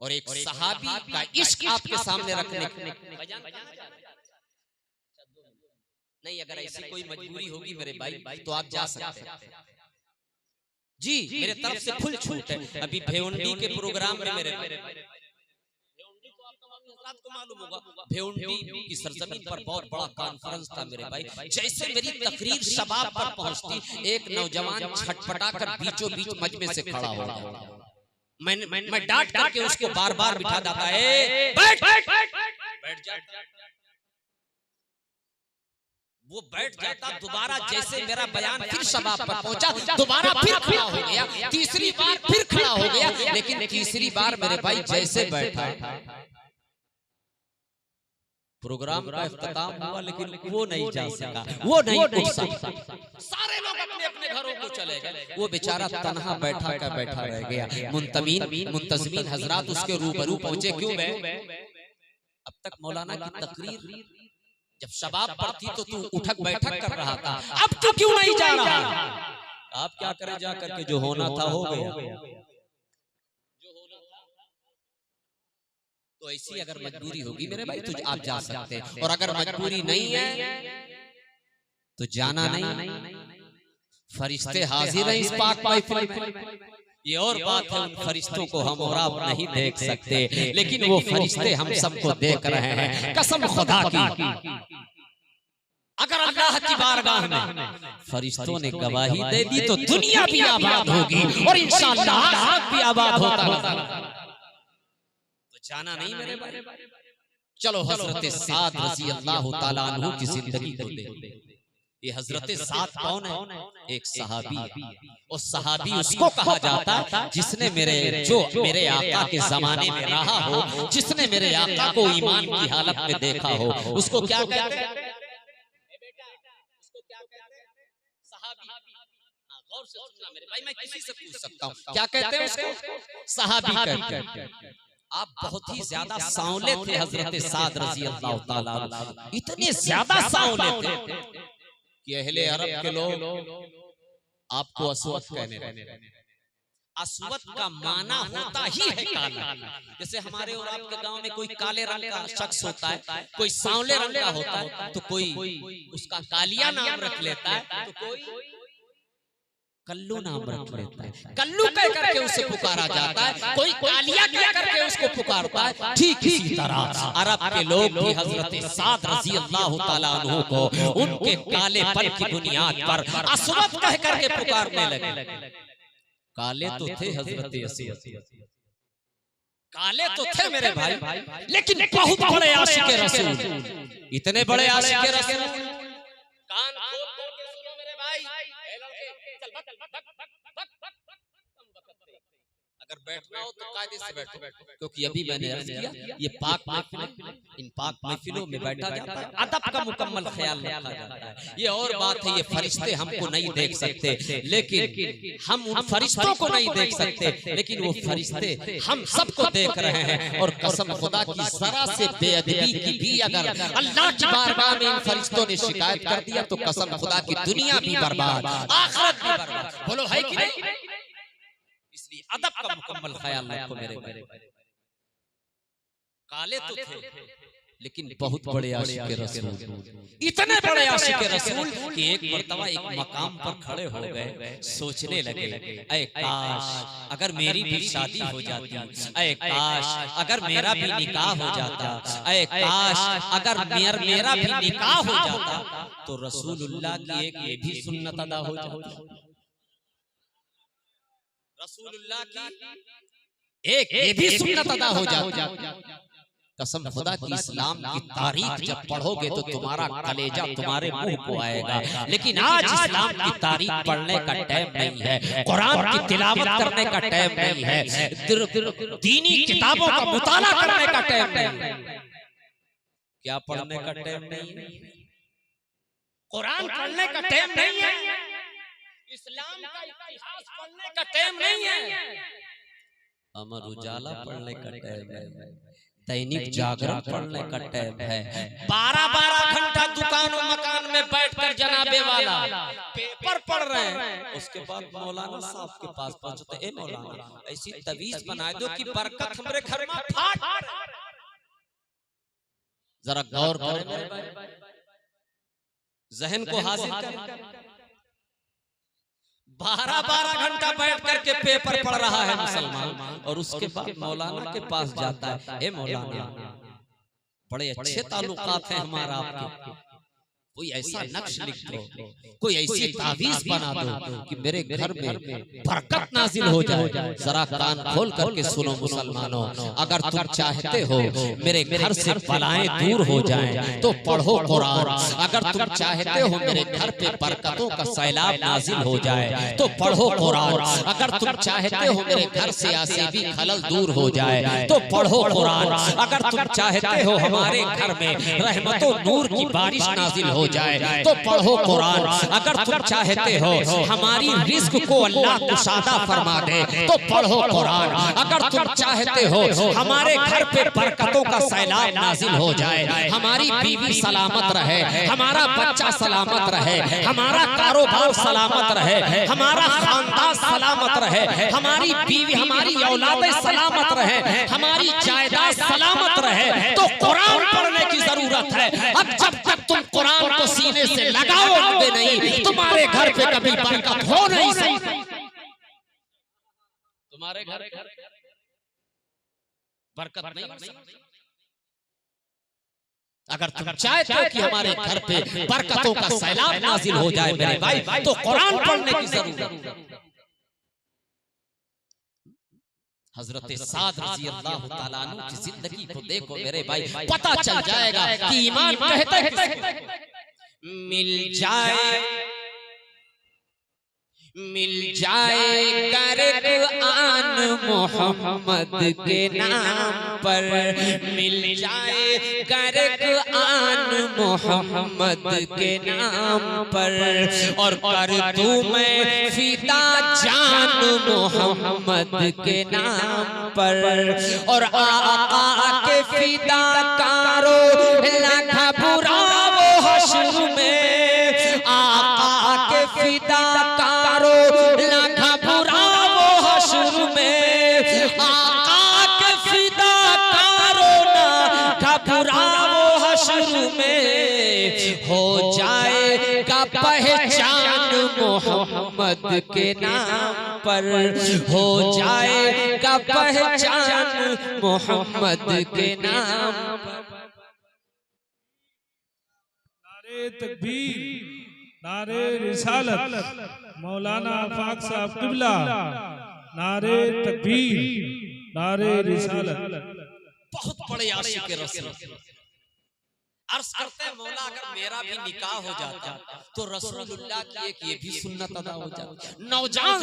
और एक सहाबी का इश्क आपके सामने रखने नहीं, अगर ऐसी कोई मजबूरी होगी मेरे भाई तो आप जा सकते हैं जी, मेरे तरफ से फुल छूट है। अभी भेवंडी के प्रोग्राम में मेरे को मालूम होगा, भेवंडी की सरजमीन पर बहुत बड़ा कॉन्फ्रेंस था मेरे भाई। जैसे मेरी तकरीर शबाब पर पहुंचती, एक नौजवान छटपटा कर बीचों बीच मजमे से खड़ा हो गया। मैं डांट करके उसको बार बार बिठा देता है, बैठ जा। वो बैठ जाता, दोबारा जैसे मेरा बयान फिर शबाब पर पहुंचा, दोबारा फिर खड़ा हो गया, तीसरी बार फिर खड़ा हो गया। लेकिन तीसरी बार मेरे भाई जैसे बैठा, प्रोग्राम का इख्तिताम हुआ लेकिन वो नहीं जा सका, वो नहीं उठ सका। सारे लोग अपने अपने घरों को चले गए, वो बेचारा तन्हा बैठा रह गया। मुंतज़मीन हजरात उसके रूबरू पहुंचे, क्यों बे? अब तक मौलाना की तकरीर जब शबाब पर थी तो तू उठक बैठक कर रहा था, अब तू क्यों नहीं जा रहा? आप क्या करें, जा करके जो होना था हो गया। तो ऐसी अगर मजबूरी होगी मेरे भाई तो आप जा सकते हैं, और अगर मजबूरी नहीं है तो जाना नहीं। फरिश्ते हाजिर हैं इस पाक महफिल में। ये और बात है, उन फरिश्तों को हम और आप नहीं देख सकते, लेकिन वो फरिश्ते हम सबको देख रहे हैं। कसम खुदा की, अगर अल्लाह की बारगाह में फरिश्तों ने गवाही दे दी तो दुनिया भी आबाद होगी और इंशाअल्लाह आखिरत भी आबाद होता रहेगा। तो जाना नहीं मेरे भाई। चलो हजरत साद रज़ी अल्लाह तआला अन्हु की जिंदगी को देखो। ये हजरत साद कौन है? एक सहाबी है। और सहाबी उसको कहा जाता है जिसने मेरे आका के जमाने में रहा हो, जिसने मेरे आका को ईमान की हालत में देखा हो, उसको क्या कहते हैं? गौर से सुनना मेरे भाई, मैं किसी से पूछ सकता हूँ, क्या कहते हैं उसको? सहाबी कहते हैं। आप बहुत ही ज्यादा सांवले थे हजरत साद रज़ी अल्लाह तआला, इतने ज्यादा सांवले थे कि अहले अरब के लोग आपको अस्वद कहने लगे। अस्वद का माना होता ही है काला। जैसे हमारे और आपके गांव में कोई काले रंग का शख्स होता है, कोई सांवले रंग का होता है, तो कोई उसका कालिया नाम रख लेता है, तो कोई कल्लू नाम रख लेता है। कल्लू कह करके उसे पुकारा जाता है, कोई कालिया कह करके उसको पुकारता है। ठीक इसी तरह अरब के लोग भी हजरत साद रज़ी अल्लाह तआला अन्हु को उनके कालेपन की बुनियाद पर अस्वद कह करके पुकारने लगे। काले तो थे हजरत अस्वद, काले तो थे मेरे भाई, लेकिन बहुत बड़े आशिक रसूल, इतने बड़े आशिक रसूल। कान खोल के सुनो मेरे भाई, अगर बैठना हो तो कायदे से बैठो, क्योंकि अभी मैंने अर्ज किया ये पाक महफिल, इन पाक महफिलों में बैठा जाता है, अदब का मुकम्मल ख्याल रखा जाता है। ये और बात है, ये फरिश्ते हमको नहीं देख सकते, लेकिन हम उन फरिश्तों को नहीं देख सकते, लेकिन वो फरिश्ते हम सबको देख रहे हैं। और कसम खुदा की जरा से बेअदबी की भी अगर अल्लाह की बारगाह में इन फरिश्तों ने शिकायत कर दिया तो कसम खुदा की दुनिया भी बर्बाद, आखिरत भी बर्बाद। बोलो है कि नहीं? इसलिए अदब का मुकम्मल ख्याल रखो मेरे भाई। काले तो थे लेकिन बहुत बड़े आशिक रसूल, इतने बड़े आशिक रसूल कि एक मर्तबा एक मकाम पर खड़े हो गए, सोचने लगे, ऐ काश अगर मेरी भी शादी हो जाती, ऐ काश अगर मेरा भी निकाह हो जाता, ऐ काश अगर मेरा भी निकाह हो जाता तो रसूलुल्लाह की एक ये भी सुन्नत अदा हो जाती। रसूलुल्लाह की एक ये भी सुन्नत अदा हो जाती। कसम खुदा की इस्लाम की तारीख जब पढ़ोगे तो तुम्हारा कलेजा तुम्हारे मुंह को आएगा, लेकिन आज इस्लाम की तारीख पढ़ने का टाइम नहीं है, कुरान की तिलावत करने का टाइम नहीं है, दीनी किताबों का मुताला करने का टाइम नहीं है। क्या पढ़ने का टाइम नहीं है? कुरान पढ़ने का टाइम नहीं है, इस्लाम का इतिहास पढ़ने का टाइम नहीं है, अमर उजाला पढ़ने का टाइम है, दैनिक जागरण पढ़ने का टाइम है, 12-12 घंटे घंटा दुकानों मकान में बैठकर जनाबे वाला पेपर पढ़ रहे हैं, उसके बाद मौलाना साहब के पास पहुंचते, ए मौलाना ऐसी तवीज बना दो कि बरकत हमारे घर में फाट। जरा गौर करें मेरे भाई, जहन को हासिल करें। 12-12 घंटा बैठ करके पेपर पढ़ रहा है मुसलमान, और उसके बाद मौलाना के पास जाता है, ए मौलाना बड़े अच्छे ताल्लुकात हैं हमारा आपके, कोई ऐसा नक्श लिख दो, कोई ऐसी तावीज बना दो कि मेरे घर में बरकत नाजिल हो जाए। जरा कान खोल करके सुनो मुसलमानों, अगर तुम चाहते हो मेरे घर से बलाएं दूर हो जाएं तो पढ़ो कुरान। अगर तुम चाहते हो मेरे घर पे बरकतों का सैलाब नाजिल हो जाए तो पढ़ो कुरान। अगर तुम चाहते हो मेरे घर से आसिबी खलल दूर हो जाए तो पढ़ो कुरान। अगर तुम चाहते हो हमारे घर में रहमतों नूर की बारिश नाजिल हो जाए तो पढ़ो कुरान। अगर तुम चाहते हो हमारी रिस्क को अल्लाह कुशादा फरमा दे तो पढ़ो कुरान। अगर तुम चाहते हो हमारे घर पे बरकतों का सैलाब नाजिल हो जाए, हमारी बीवी सलामत रहे, हमारा बच्चा सलामत रहे, हमारा कारोबार सलामत रहे, हमारा खानदान सलामत रहे, हमारी बीवी हमारी औलाद सलामत रहे, हमारी जायदाद सलामत रहे, तो कुरान पढ़ने की जरूरत है। अब जब तक तुम कुरान को सीने से लगाओगे नहीं, तुम्हारे घर पे कभी बरकत हो नहीं सकती। तुम्हारे घर बरकत नहीं हो सकती। अगर तुम चाहते हो कि हमारे घर पे बरकतों का सैलाब नाजिल हो जाए मेरे भाई, तो कुरान पढ़ने की जरूरत है। हजरत साद रज़ी अल्लाह ताला अन्हु की जिंदगी को देखो मेरे भाई, पता चल जाएगा कि ईमान कहते हैं मिल जाए कर आन मोहम्मद के नाम पर, मिल जाए कर आन मोहम्मद के नाम पर, और कर दूं मैं फिदा जान मोहम्मद के नाम पर, और आका के फिदा कारो लाखा बुरा वो हश्र में, आका के फिदा पहचान मोहम्मद के नाम पर, हो जाएगा पहचान मोहम्मद के नाम पर। नारे तकबीर, नारे रिसालत, मौलाना आफाक साहब किबला, नारे तकबीर, नारे रिसालत। बहुत बड़े आशिक रसूल अर्ज करते हैं, मौला अगर मेरा भी निकाह हो जाता तो रसूलुल्लाह की एक ये भी सुन्नत अदा हो जाती। नौजवान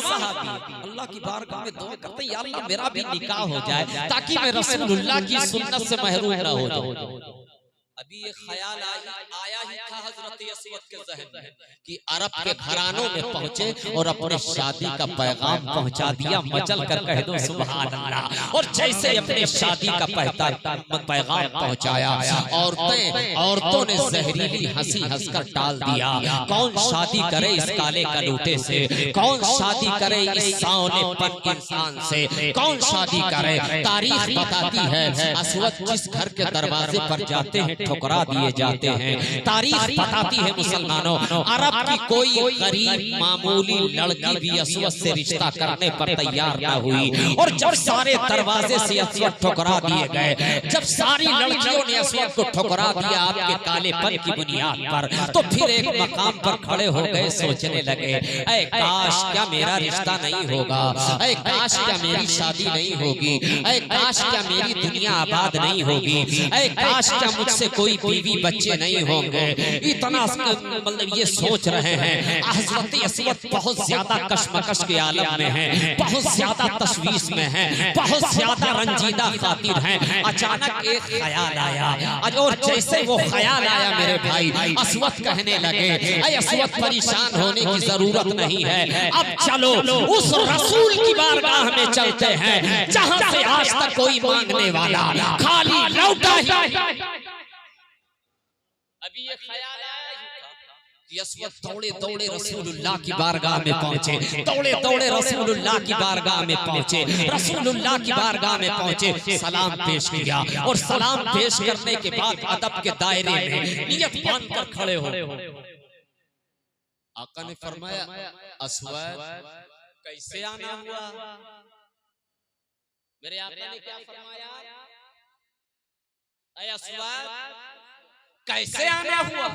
सहाबी अल्लाह की बारगाह में दुआ करते हैं, या अल्लाह मेरा भी निकाह हो जाए ताकि मैं रसूलुल्लाह की सुन्नत से महरूम ना हो जाऊं। अभी ये ख्याल आया ही था हजरत अस्वद के ज़हन में कि अरब के घरानों में पहुंचे और अपने शादी का पैगाम पहुंचा दिया। मचल कर कह दो सुभान अल्लाह। और जैसे अपने शादी का पैगाम पहुंचाया, औरतों ने जहरीली हंसी हंसकर टाल दिया। कौन शादी करे इस काले कलूटे से, कौन शादी करे इस सावनेपन इंसान से, कौन शादी करे। तारीख बताती है अस्वद जिस घर के दरवाजे पर जाते हैं ठुकरा दिए जाते हैं। तारीख बताती है मुसलमानों, अरब की कोई गरीब मामूली लड़की भी अस्वद से रिश्ता करने पर तैयार न हुई। और जब सारे दरवाजे से अस्वद ठुकरा दिए गए, जब सारी लड़कियों ने अस्वद को ठुकरा दिया आपके कालेपन की बुनियाद पर, तो फिर एक मकाम पर खड़े हो गए, सोचने लगे ऐ काश क्या मेरा रिश्ता नहीं होगा, ऐ काश क्या मेरी शादी नहीं होगी, ऐ काश क्या मेरी दुनिया आबाद नहीं होगी, ऐ काश क्या मुझसे कोई बीवी बच्चे नहीं होंगे। इतना मतलब ये सोच रहे हैं। हज़रत अस्वद बहुत ज्यादा कशमकश के आलम में हैं, बहुत ज्यादा तशवीश में हैं, बहुत ज्यादा रंजीदा खातिर हैं। अचानक एक ख्याल आया, और जैसे वो ख्याल आया मेरे भाई, अस्वद कहने लगे ऐ अस्वद परेशान होने की जरूरत नहीं है, अब चलो उस रसूल की बारगाह में चलते हैं जहां से आज तक कोई मांगने वाला खाली लौटा ही। अभी ये ख्याल आया कि अस्वद दौड़े दौड़े रसूलुल्लाह की बारगाह में पहुंचे, दौड़े दौड़े रसूलुल्लाह की बारगाह में पहुंचे, रसूलुल्लाह की बारगाह में पहुंचे, सलाम पेश किया और सलाम पेश करने के बाद अदब के दायरे में नियत बांधकर खड़े हो। आका ने फरमाया अस्वद कैसे आना हुआ? मेरे आका ने क्या फरमाया? ऐ अस्वद कैसे आना हुआ?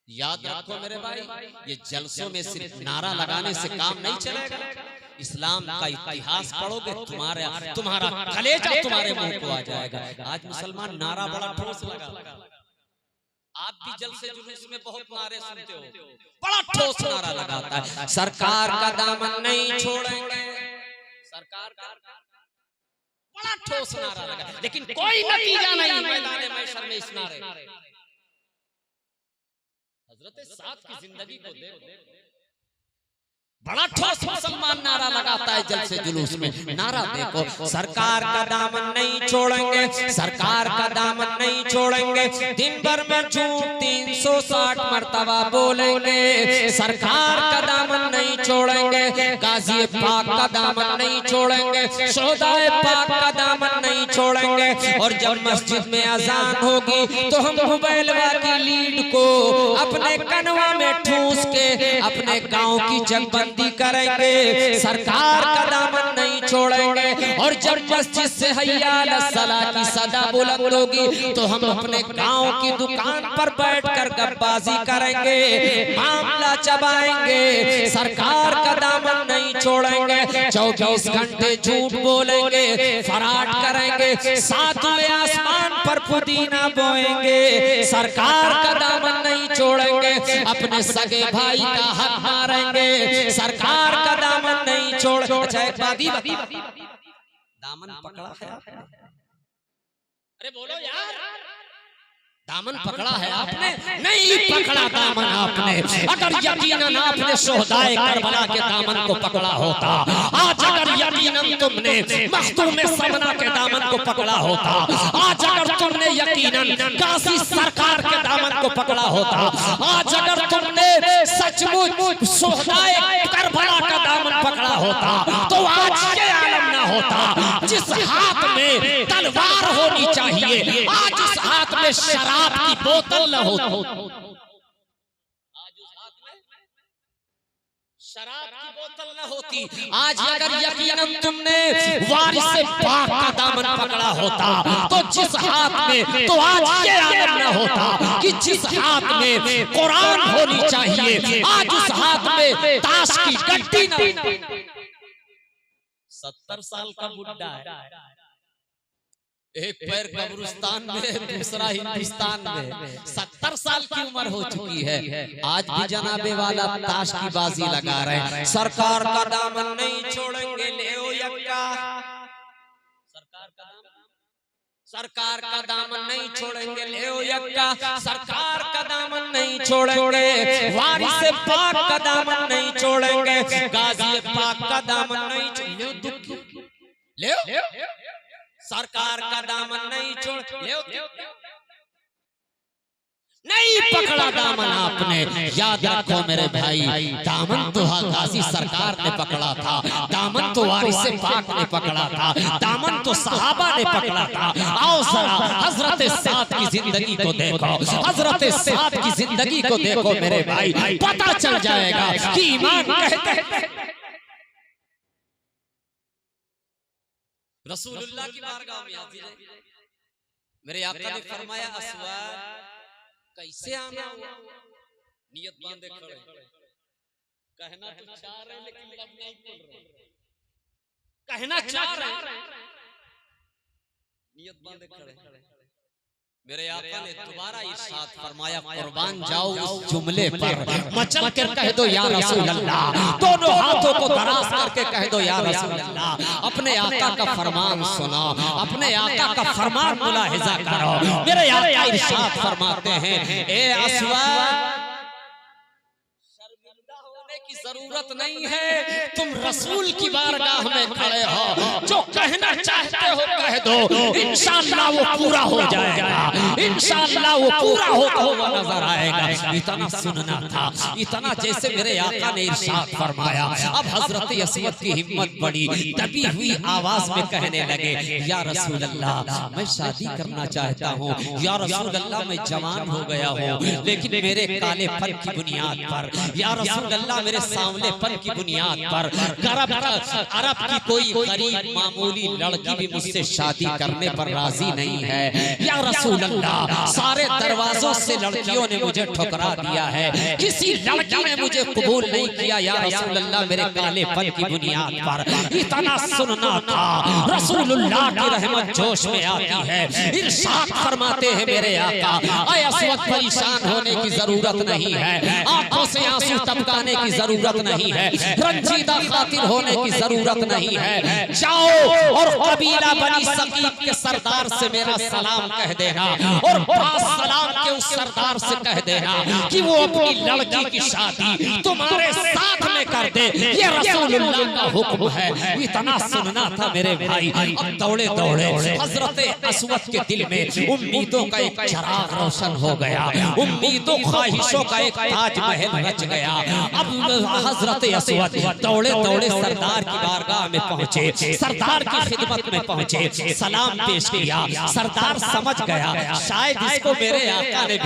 याद रखो मेरे भाई, ये जलसों में सिर्फ नारा लगाने से काम नहीं चलेगा। इस्लाम का इतिहास पढ़ोगे तुम्हारा कलेजा तुम्हारे मुंह को आ जाएगा। आज मुसलमान नारा बड़ा ठोस लगा, आप भी जलसे जुलूस में बहुत नारे सुनते हो, बड़ा ठोस नारा लगाता है, सरकार का दामन नहीं छोड़ेंगे, सरकार का बड़ा ठोस नारा लगा, लेकिन कोई नतीजा नहीं मैदान महशर में इस नारे। हजरत साद की जिंदगी को देखो, बड़ा ठोस मुसलमान नारा लगाता है जलसे जुलूस में। नारा देखो, सरकार का दामन नहीं छोड़ेंगे, सरकार का दामन नहीं छोड़ेंगे, दिन भर में झूठ 360 मर्तबा बोलेंगे, सरकार का दामन नहीं छोड़ेंगे, गाजी पाक का दामन नहीं छोड़ेंगे, शोहदाए पाक का दामन नहीं छोड़ेंगे। और जब मस्जिद में अजान होगी तो हम हुबैलवा की लीड को अपने कनवा में ठूस के अपने गाँव की जगबंदी करेंगे, सरकार का दामन नहीं छोड़ेंगे। और जब मस्जिद से हय्या अलस सलाह की सदा बुलंद होगी तो हम अपने गांव की दुकान पर बैठकर गप्पाजी करेंगे, मामला चबाएंगे, सरकार का दामन नहीं छोड़ेंगे। 24 घंटे झूठ बोलेंगे, फराट करेंगे, सातवें आसमान पर पुदीना बोएंगे, सरकार का दामन नहीं छोड़ेंगे। अपने सगे भाई का हक मारेंगे, सरकार का दामन नहीं छोड़। अच्छा एक दामन पकड़ा है आपने? अरे बोलो यार, दामन पकड़ा है आपने? नहीं पकड़ा दामन आपने। अगर यकीनन आपने शोहदाए करबला के दामन को पकड़ा होता, आज अगर यकीनन तुमने मखदूम सबना के दामन को पकड़ा होता, आज अगर तुमने यकीनन काशी सरकार के दामन को पकड़ा होता, आज अगर तुमने सचमुच शोहदाए करबला का दामन पकड़ा होता, तो आज ये आलम ना होता। जिस हाथ में तलवार होनी चाहिए, आज उस हाथ में शराब की बोतल न हो, आज उस हाथ में शराब की बोतल न होती। आज अगर यकीनन तुमने वारिस पाक का दामन पकड़ा होता, तो जिस हाथ में, तो आज ये आलम न होता कि जिस हाथ में कुरान होनी चाहिए, आज उस हाथ में ताश की गड्डी न। 70 साल का बुड्ढा है, एक पैर कब्रिस्तान में, दूसरा हिंदुस्तान में, 70 साल की उम्र हो चुकी है, आज भी जनाबे वाला ताश की बाजी लगा रहे हैं। सरकार का दामन नहीं छोड़ेंगे, ले यक्का, सरकार का दामन नहीं छोड़ेंगे, ले यक्का, सरकार का दामन नहीं छोड़ेंगे, वारिस पाक का दामन नहीं छोड़ेंगे, गाजी पाक का दामन नहीं छोड़ेंगे, ले सरकार का दामन नहीं छोड़, नहीं पकड़ा दामन आपने। याद रखो मेरे भाई, दामन तो गाजी सरकार ने पकड़ा था, दामन तो वारिस पाक ने पकड़ा था, दामन तो सहाबा ने पकड़ा था। आओ जरा हजरत साद की जिंदगी को देखो, हजरत साद की जिंदगी को देखो मेरे भाई, पता चल जाएगा कि ईमान कहते हैं। रसूलुल्लाह की बारगाह में हाजिर है, मेरे आका ने फरमाया अस्वद कैसे आना हुआ? नियत बांधे खड़े, कहना तो चाह रहे लेकिन लब नहीं खुल रहा, कहना चाह रहे, नियत बांधे खड़े। मेरे आका ने दोबारा इरशाद फरमाया, कुर्बान जाओ इस जुमले पर, मचल कर कह दो या रसूल अल्लाह, दोनों हाथों को दराज करके कह दो या रसूल अल्लाह। अपने आका का फरमान सुनो, अपने आका का फरमान मुलाहिजा करो। मेरे आका इरशाद फरमाते हैं, ए अस्वद शर्मिंदा होने की जरूरत नहीं है, तुम रसूल की बारगाह में खड़े हो, जो कहना चाहते हो कह दो, इंशाअल्लाह वो पूरा हो जाएगा, इंशाअल्लाह वो पूरा होता हुआ नजर आएगा। इतना सुनना था, इतना जैसे मेरे आका ने इरशाद फरमाया। अब हजरत असवद की हिम्मत बढ़ी, दबी हुई आवाज में कहने लगे, या रसूल अल्लाह मैं शादी करना चाहता हूँ, या रसूल अल्लाह मैं जवान हो गया हूँ, लेकिन मेरे कालेपन की बुनियाद पर, या रसूल अल्लाह मेरे सांवलेपन की बुनियाद पर अरब की कोई गरीब मामूली लड़की भी मुझसे शादी करने पर राजी नहीं है। या रसूल अल्लाह सारे दरवाजों से लड़कियों ने मुझे ठुकरा दिया है, किसी लड़की ने मुझे कबूल नहीं किया। या रसूल अल्लाह मेरे कालेपन की बुनियाद पर। इतना सुनना था, रसूलुल्लाह की रहमत जोश में आती है, इरशाद फरमाते हैं मेरे आका, ऐ असवद परेशान होने की जरूरत नहीं है, आंखों से आंसू टपकाने की जरूरत नहीं है, रंजीदा खातिर होने की जरूरत नहीं है। जाओ और कबीला बनी सकीफ के सरदार से मेरा सलाम कह देना, और सलाम के उस सरदार से कह देना कि वो अपनी लड़की की शादी तुम्हारे साथ में कर दे, ये रसूलुल्लाह का हुक्म है। इतना सुनना था मेरे भाई। अब दौड़े दौड़े हजरत असवद के दिल में उम्मीदों का एक चिराग रोशन हो गया, उम्मीदों ख्वाहिशों का एक ताजमहल रच गया। अब हजरत असवद दौड़े दौड़े सरदार की बारगाह में पहुंचे, सरदार की खिदमत में पहुंचे, सलाम पेश किया। सरदार समझ गया शायद इसको मेरे आका ने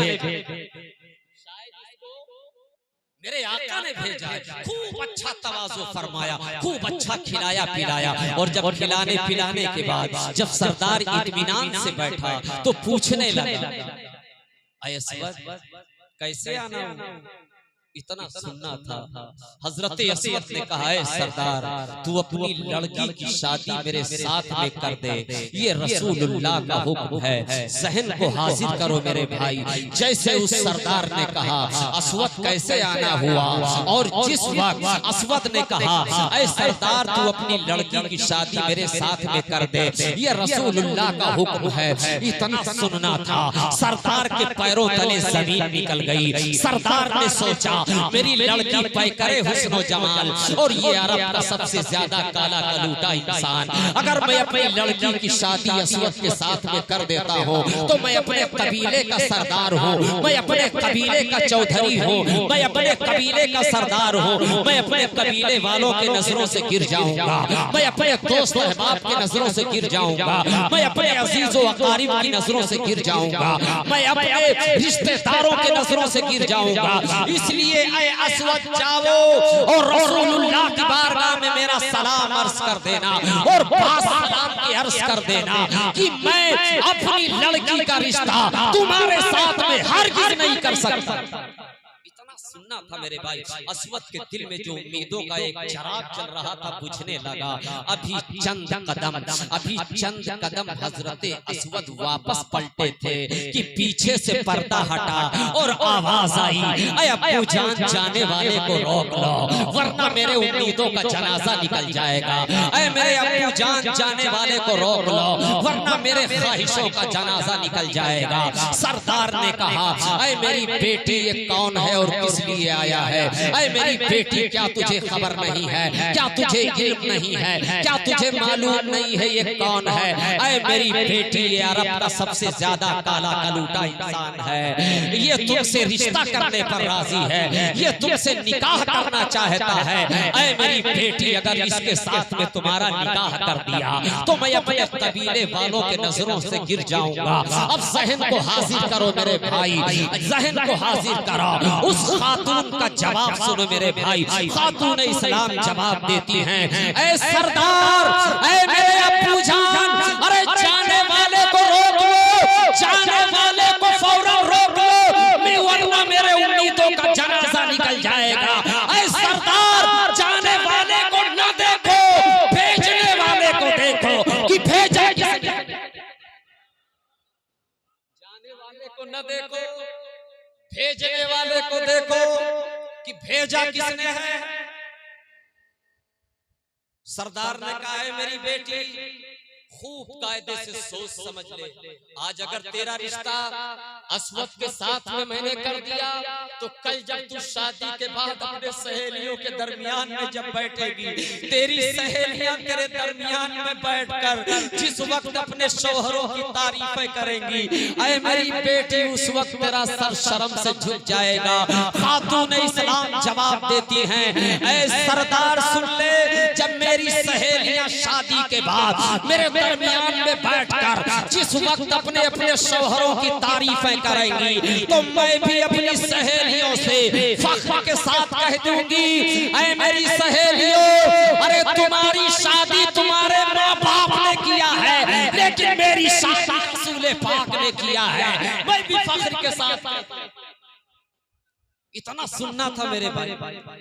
मेरे आका ने भेजा है। खूब अच्छा तवाज़ु फरमाया, खूब अच्छा खिलाया पिलाया, और जब खिलाने पिलाने के बाद जब सरदार इत्मीनान से बैठा तो पूछने लगा, ऐ असवद कैसे आना हुआ? इतना सुनना था। हजरत असवद ने कहा, है सरदार तू अपनी लड़की की शादी मेरे साथ में कर दे, ये रसूलुल्लाह का हुक्म है, जहन को हाजिर करो मेरे भाई। जैसे उस सरदार ने कहा असवद कैसे आना हुआ, और जिस वक्त असवद ने कहा ऐ सरदार तू अपनी लड़की की शादी मेरे साथ में कर दे, ये रसूलुल्लाह का हुक्म है, इतना सुनना था। सरदार के पैरों तले जमीन निकल गई। सरदार ने सोचा मेरी लड़की पैकरे हुस्न व जमाल, और ये अरब का सबसे ज्यादा काला कलूटा इंसान, अगर मैं अपनी लड़की की शादी असवद के साथ में कर देता हूँ तो मैं अपने कबीले का सरदार हूँ, मैं अपने कबीले का चौधरी हूँ, मैं अपने कबीले का सरदार हूँ, मैं अपने कबीले वालों के नजरों से गिर जाऊंगा, मैं अपने दोस्त अहबाब के नजरों से गिर जाऊंगा, मैं अपने अजीजों अकारिब की नजरों से गिर जाऊंगा, मैं अपने रिश्तेदारों के नजरों से गिर जाऊंगा। इसलिए ऐ असवद जाओ और रसूलुल्लाह की बारगाह में मेरा सलाम अर्ज कर देना, और सलाम की अर्ज कर देना कि मैं अपनी लड़की का रिश्ता तुम्हारे साथ में हरगिज़ नहीं कर सकता। सुनना था मेरे भाई। असवद के दिल में जो उम्मीदों का एक चिराग चल रहा था बुझने लगा। अभी चंद कदम हजरत असवद वापस पलटे थे कि पीछे से पर्दा हटा और आवाज आई, ऐ अब्बू जान जाने वाले को रोक लो, वरना मेरे उम्मीदों का जनाजा निकल जाएगा। ऐ मेरे अब्बू जान जाने वाले को रोक लो, वरना मेरे ख्वाहिशों का जनाजा निकल जाएगा। सरदार ने कहा, ऐ मेरी बेटी ये कौन है और किस लिए आया है? ऐ मेरी बेटी क्या तुझे खबर नहीं है? क्या तुझे इल्म नहीं है? क्या तुझे मालूम नहीं है ये कौन है? ऐ मेरी बेटी ये अरब का सबसे ज्यादा काला कलूटा इंसान है, ये तुमसे रिश्ता करने पर राजी है, ये तुमसे निकाह करना चाहता है। ऐ मेरी बेटी अगर इसके साथ में तुम्हारा निकाह कर दिया तो मैं अपने कबीले वालों के नजरों से गिर जाऊंगा। अब जहन को हाजिर करो मेरे भाई, जहन को हाजिर करो। उस खातून का जवाब सुनो मेरे भाई। खातून इस्लाम जवाब देती हैं, ऐ सरदार, ऐ मेरे अब्बू जान, अरे जाने वाले को रोक लो, जाने वाले को फौरन रोक लो, वरना मेरे उम्मीदों का जनाजा निकल जाएगा। ऐ सरदार, जाने वाले को न देखो, भेजने वाले को देखो कि भेजा किसने। जाने वाले को न देखो, भेजने वाले को देखो कि भेजा किसने है। सरदार ने कहा, है मेरी बेटी खूब कायदे से सोच समझ ले। आज अगर तेरा रिश्ता असवद के साथ में मैंने कर दिया तो कल जब तू शादी के बाद अपने सहेलियों के दरमियान में जब बैठेगी, तेरी सहेलियां तेरे दरमियान में बैठकर जिस वक्त अपने शौहरों की तारीफें करेंगी, ऐ मेरी बेटी उस वक्त तेरा सर शर्म से झुक जाएगा। खातून इस्लाम जवाब देती हैं, ऐ सरदार सुन ले, जब मेरी सहेलियां शादी के बाद मेरे दरमियान में बैठकर जिस वक्त अपने अपने शौहरों की तारीफें करेंगी, तो मैं भी अपनी सहेलियों से फख्र के साथ कह दूंगी, ऐ मेरी सहेलियों, अरे तुम्हारी शादी तुम्हारे माँ बाप ने किया है, लेकिन मेरी शादी रसूल पाक ने किया है। मैं भी फख्र के साथ इतना सुनना था मेरे भाई।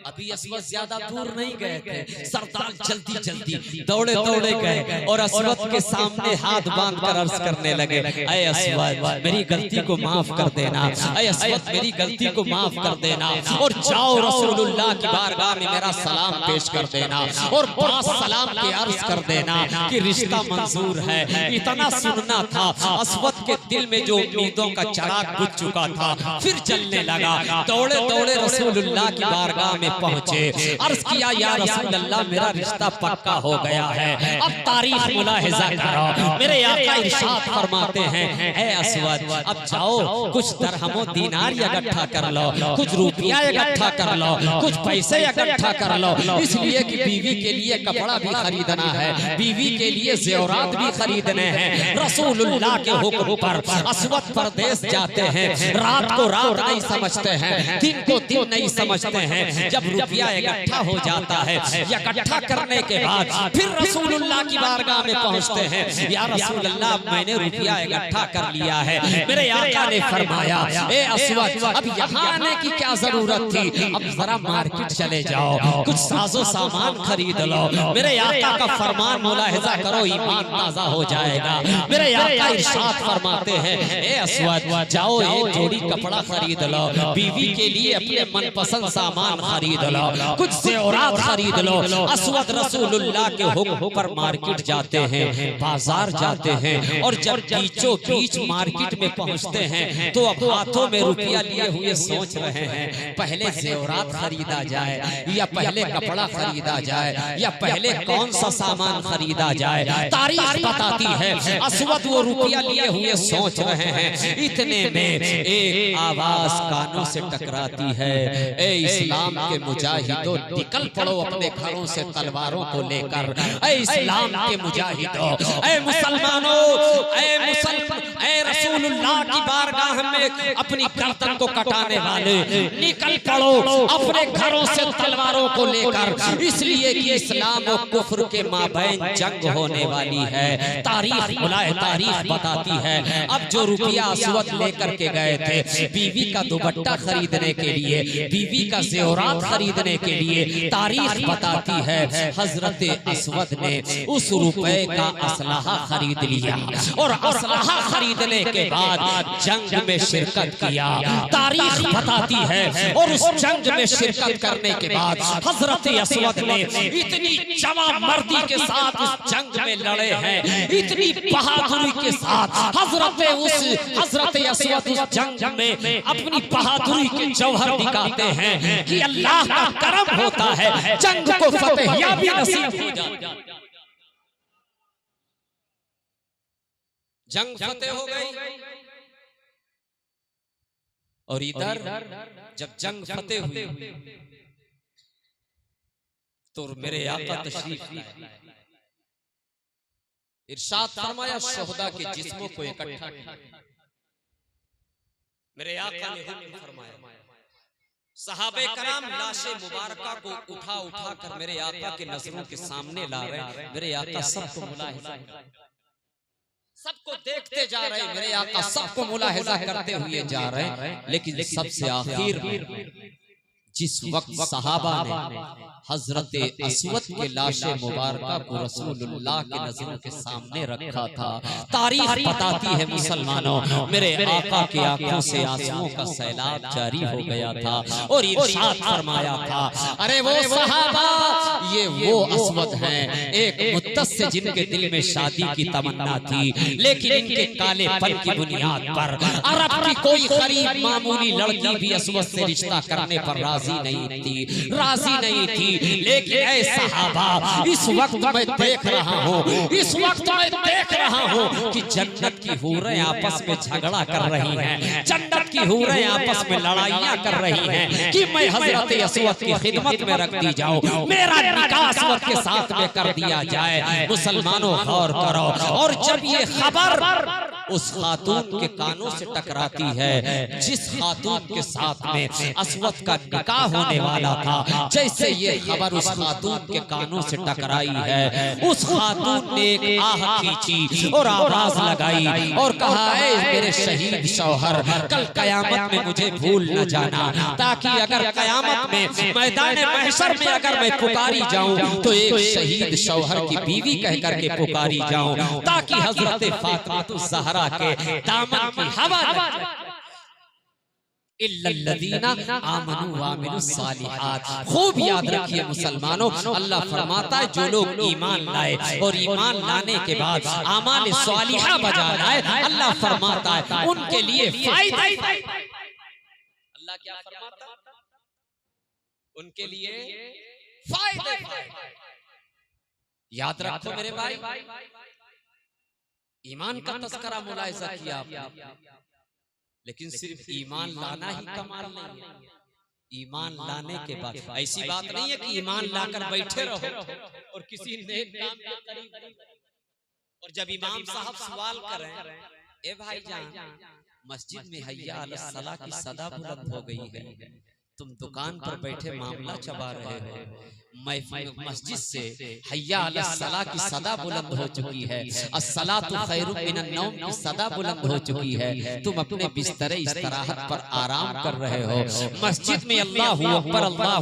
अभी असवद ज्यादा दूर नहीं गए थे, सरदार जल्दी जल्दी दौड़े दौड़े गए और असवद के सामने हाथ बांधकर अर्ज करने लगे, ऐ असवद मेरी गलती को माफ कर देना, ऐ असवद मेरी गलती को माफ कर देना, और जाओ रसूलुल्लाह की बारगाह में मेरा सलाम पेश कर देना और बड़ा सलाम के अर्ज कर देना कि रिश्ता मंजूर है। इतना सुनना था। असवद के दिल में जो उम्मीदों का चिराग बुझ चुका था फिर जलने लगा। दौड़े दौड़े रसूलुल्लाह की बारगाह में पहुंचे, अर्ज किया, या रसूलुल्लाह मेरा रिश्ता पक्का हो गया है, अब तारीख मुलाहिजा करो। मेरे आका इरशाद फरमाते हैं, ऐ असवद अब जाओ कुछ दरहमो दीनार इकट्ठा कर लो, कुछ रुपया इकट्ठा कर लो, कुछ पैसे इकट्ठा कर लो, इसलिए कि बीवी के लिए कपड़ा भी खरीदना है, बीवी के लिए ज़ेवरात भी खरीदने हैं। रसूलुल्लाह के हुक्म पर असवद परदेश जाते हैं, रात को रात नहीं समझते हैं, दिन को दिन नहीं समझते हैं। जब रुपया इकट्ठा हो जाता है, इकट्ठा करने के बाद फिर रसूलुल्लाह की बारगाह में पहुंचते हैं, या रसूलुल्लाह मैंने रुपया इकट्ठा कर लिया है। मेरे आका ने फरमाया, ए असवद अब यहाँ आने की क्या जरूरत थी, अब जरा मार्केट चले जाओ, कुछ साजो सामान खरीद लो। मेरे आका का फरमान मुलाहिजा करो, ईमान ताजा हो जाएगा। मेरे आका इरशाद फरमाते हैं, ए असवद जाओ एक जोड़ी कपड़ा खरीद लो, बीवी के लिए अपने मनपसंद सामान खरीद लो, कुछ ज़ेवरात खरीद लो। असवद रसूलुल्लाह के हुक्म पर मार्केट जाते हैं, बाजार जाते हैं, और जब बीचों बीच मार्केट में पहुंचते हैं तो अब हाथों में रुपया लिए हुए सोच रहे हैं, पहले ज़ेवरात खरीदा जाए या पहले कपड़ा खरीदा जाए या पहले कौन सा सामान खरीदा जाए। तारीख बताती है असवद वो रुपया लिए हुए सोच रहे हैं, इतने में एक आवाज कानों से टकराती है, ए इस्लाम के मुजाहिदों निकल पड़ो अपने घरों से तलवारों को लेकर। ए इस्लाम के मुजाहिदों, ए मुसलमानों, ए रसूलुल्लाह की बारगाह में अपनी गर्दन को कटाने वाले निकल पड़ो अपने घरों से तलवारों को लेकर, इसलिए कि इस्लाम और कुफ्र के माबैन जंग होने वाली है। तारीख बताती है अब जो रुपया असवद लेकर के गए थे बीवी का दुपट्टा खरीदने के लिए, बीवी का ज़ेवरात खरीदने के लिए, तारीख बताती है हजरत असवद ने उस रुपए का असलहा खरीद लिया और असलहा खरीदने के बाद जंग में शिरकत किया। तारीख बताती है और उस जंग में शिरकत करने के बाद हजरत असवद ने इतनी जवामर्दी के साथ उस जंग में लड़े हैं, इतनी बहादुरी के साथ हजरत असवद उस जंग में अपनी बहादुरी के जौहर दिखाते हैं कि अल्लाह का करम होता है, जंग को फतेह याबी नसीब हो जाती। जंग फतेह हो गई और इधर जब जंग फतेह हुई तो मेरे आका तशरीफ लाए, इरशाद फरमाया शोहदा के जिस्मों को इकट्ठा किया। मेरे आका ने हुक्म फरमाया, सहाबे कराम लाशे मुबारका को उठा उठा कर मेरे आका के नजरों के सामने ला रहे। मेरे आका सबको मुलाहिजा, सबको देखते जा रहे, मेरे आका सबको मुलाहिजा करते हुए जा रहे, लेकिन सबसे आखिर जिस वक्त सहाबा ने हजरत अस्वद के लाशे मुबारका को रसूलुल्लाह के नजरों के सामने रखा था, तारीख बताती है मुसलमानों, मेरे आका की आंखों से आंसुओं का सैलाब जारी हो गया था और इरशाद फरमाया था, अरे वो सहाबा, ये वो अस्वद हैं, एक मुद्दत से जिनके दिल में शादी की तमन्ना थी, लेकिन इनके कालेपन की बुनियाद पर अरब की कोई गरीब मामूली लड़की भी अस्वद से रिश्ता करने पर राजी नहीं थी। लेकिन ऐ सहाबा, इस वक्त मैं देख रहा हूँ कि जन्नत की हूरें आपस में झगड़ा कर रही हैं, जन्नत की हूरें आपस में लड़ाइयाँ कर रही हैं कि मैं हजरत अस्वद की खिदमत में रख दी जाऊं, मेरा निकाह अस्वद के साथ में कर दिया जाए। मुसलमानों गौर करो, और जब ये खबर उस खातून के कानों से टकराती है जिस खातून के साथ में अस्वद का निकाह होने वाला था, जैसे ये खबर उस खातून के कानों से टकराई है, उस खातून ने एक आह खींची और आवाज लगाई और कहा, ऐ मेरे शहीद शौहर, कल कयामत में मुझे भूल न जाना, ताकि अगर कयामत में मैदान महशर में अगर मैं पुकारी जाऊं तो एक शहीद शौहर की बीवी कह करके पुकारी जाऊं, ताकि हजरत फातिमा ज़हरा के दामन की हवा इल्लल्लज़ीना आमनू व अमिलुस सालिहात। खूब याद रखिए मुसलमानों, अल्लाह फरमाता है जो लोग ईमान लाए और ईमान लाने के बाद आमाल सालिहा बजा लाए, अल्लाह फरमाता है उनके लिए फायदा। अल्लाह क्या फरमाता है? उनके लिए फायदे। याद रखो मेरे भाई, ईमान का तस्करा मुलाहिजा किया आपने, लेकिन सिर्फ ईमान लाना ही कमाल नहीं है। ईमान लाने के बाद ऐसी बात नहीं है कि ईमान लाकर बैठे रहो और किसी नेक काम के करीब, और जब इमाम साहब सवाल करें, ए भाईजान मस्जिद में हय्या अला सलाह की सदा बुलंद हो गई है, तुम दुकान पर बैठे मामला चबा रहे हो, मस्जिद से हय्या अला सलाह की सदा बुलंद हो चुकी है, अस्सलातु खैरुम मिनन नौम की सदा बुलंद हो चुकी है, तुम अपने बिस्तर इस्तराहत पर आराम कर रहे हो, मस्जिद में अल्लाहु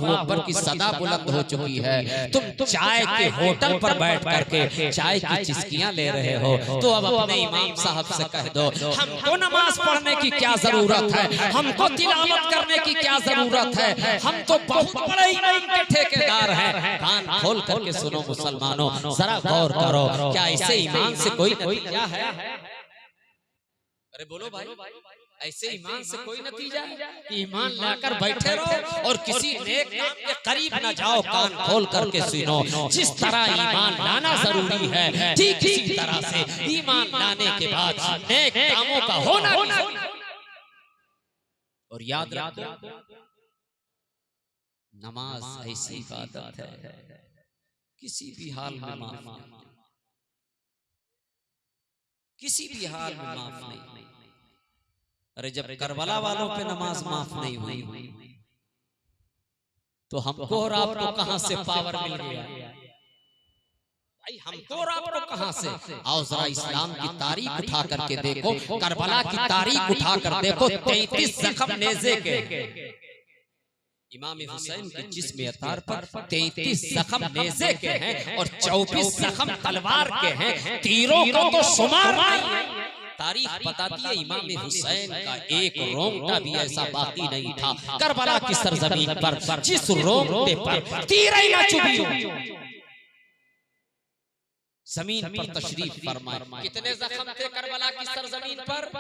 अकबर की सदा बुलंद हो चुकी है, तुम चाय के होटल पर बैठ करके चाय की चिस्कियां ले रहे हो, तो अब अपने इमाम साहब से कह दो, हमको नमाज पढ़ने की क्या जरूरत है, हमको तिलावत करने की क्या जरूरत है, हम तो बहुत बड़े ईमान के ठेकेदार हैं। कान खोल करके सुनो मुसलमानों, जरा गौर करो, क्या ऐसे ईमान से कोई नतीजा है? अरे बोलो भाई, ऐसे ईमान से कोई नतीजा है? ईमान लाकर बैठे रहो और किसी नेक काम के करीब न जाओ। कान खोल करके सुनो, जिस तरह ईमान लाना जरूरी है, ठीक इसी तरह से ईमान लाने के बाद नेक कामों का होना भी। और याद रखो, नमाज ऐसी इबादत है किसी भी हाल में माफ नहीं, किसी भी हाल में माफ नहीं। अरे जब करबला वालों पे नमाज माफ नहीं हुई तो हमको और आपको कहां से पावर मिल गया भाई? हमको और आपको कहां से? आओ जरा इस्लाम की तारीख उठा करके देखो, करबला की तारीख उठा कर देखो, 33 जख्म नेज़े के इमाम हुसैन के जिस्म अतार पर 33 जख्म नेज़े के हैं और 24 जख्म तलवार के हैं, तीरों का तो शुमार नहीं है। तारीख बताती है इमाम हुसैन का एक रोंगटा भी ऐसा बाकी नहीं था करबला की सरजमीन पर जिस रोंगटे पर तीर ही न चुभी हो। जमीन पर तशरीफ फरमाए। कितने जख्म थे करबला की सरजमीन पर?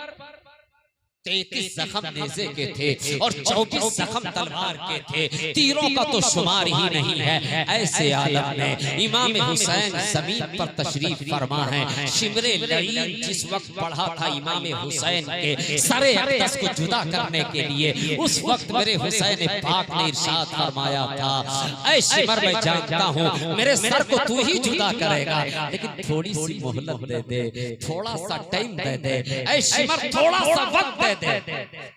33 जख्म नेज़े के थे और 24 जख्म तलवार के थे, तीरों का तो शुमार ही नहीं है। ऐसे आलम में इमाम हुसैन जमीन पर तशरीफ फरमा है। शिमरे लईन जिस वक्त बढ़ा था इमाम हुसैन के सरे अक़दस को जुदा करने के लिए, उस वक्त मेरे हुसैन पाक ने इरशाद फरमाया था, ऐ शिमर मैं जानता हूँ मेरे सर को तू ही जुदा करेगा, लेकिन थोड़ी सी मोहलत दे दे, थोड़ा सा टाइम दे दे, ऐ शिमर थोड़ा सा वक्त दे दे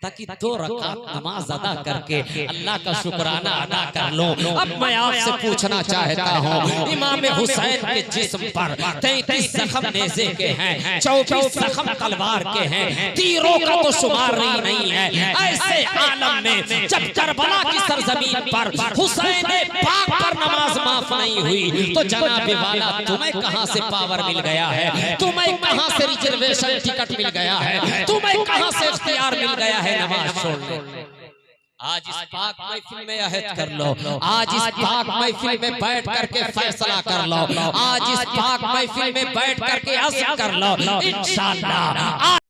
ताकि 2 रकात नमाज अदा करके अल्लाह का शुक्राना अदा कर लो। अब मैं आपसे पूछना चाहता हूँ, इमाम हुसैन के जिस्म पर 33 जख्म नेज़े के हैं, 24 जख्म तलवार के हैं, तीरों का तो शुमार नहीं है। ऐसे आलम में जब करबला की सरजमीन पर हुसैन पाक पर नमाज माफ नहीं हुई तो जनाबे वाला तुम्हें कहां से पावर मिल गया है, तुम्हें कहां से रिजर्वेशन टिकट मिल गया है, तुम्हें कहां से इख्तियार मिल गया है नमाज छोड़ने। आज इस पाक महफिल में अहद कर लो, आज इस पाक महफिल में बैठ करके फैसला कर लो, आज इस पाक महफिल में बैठ करके अज़्म कर लो इंशाअल्लाह।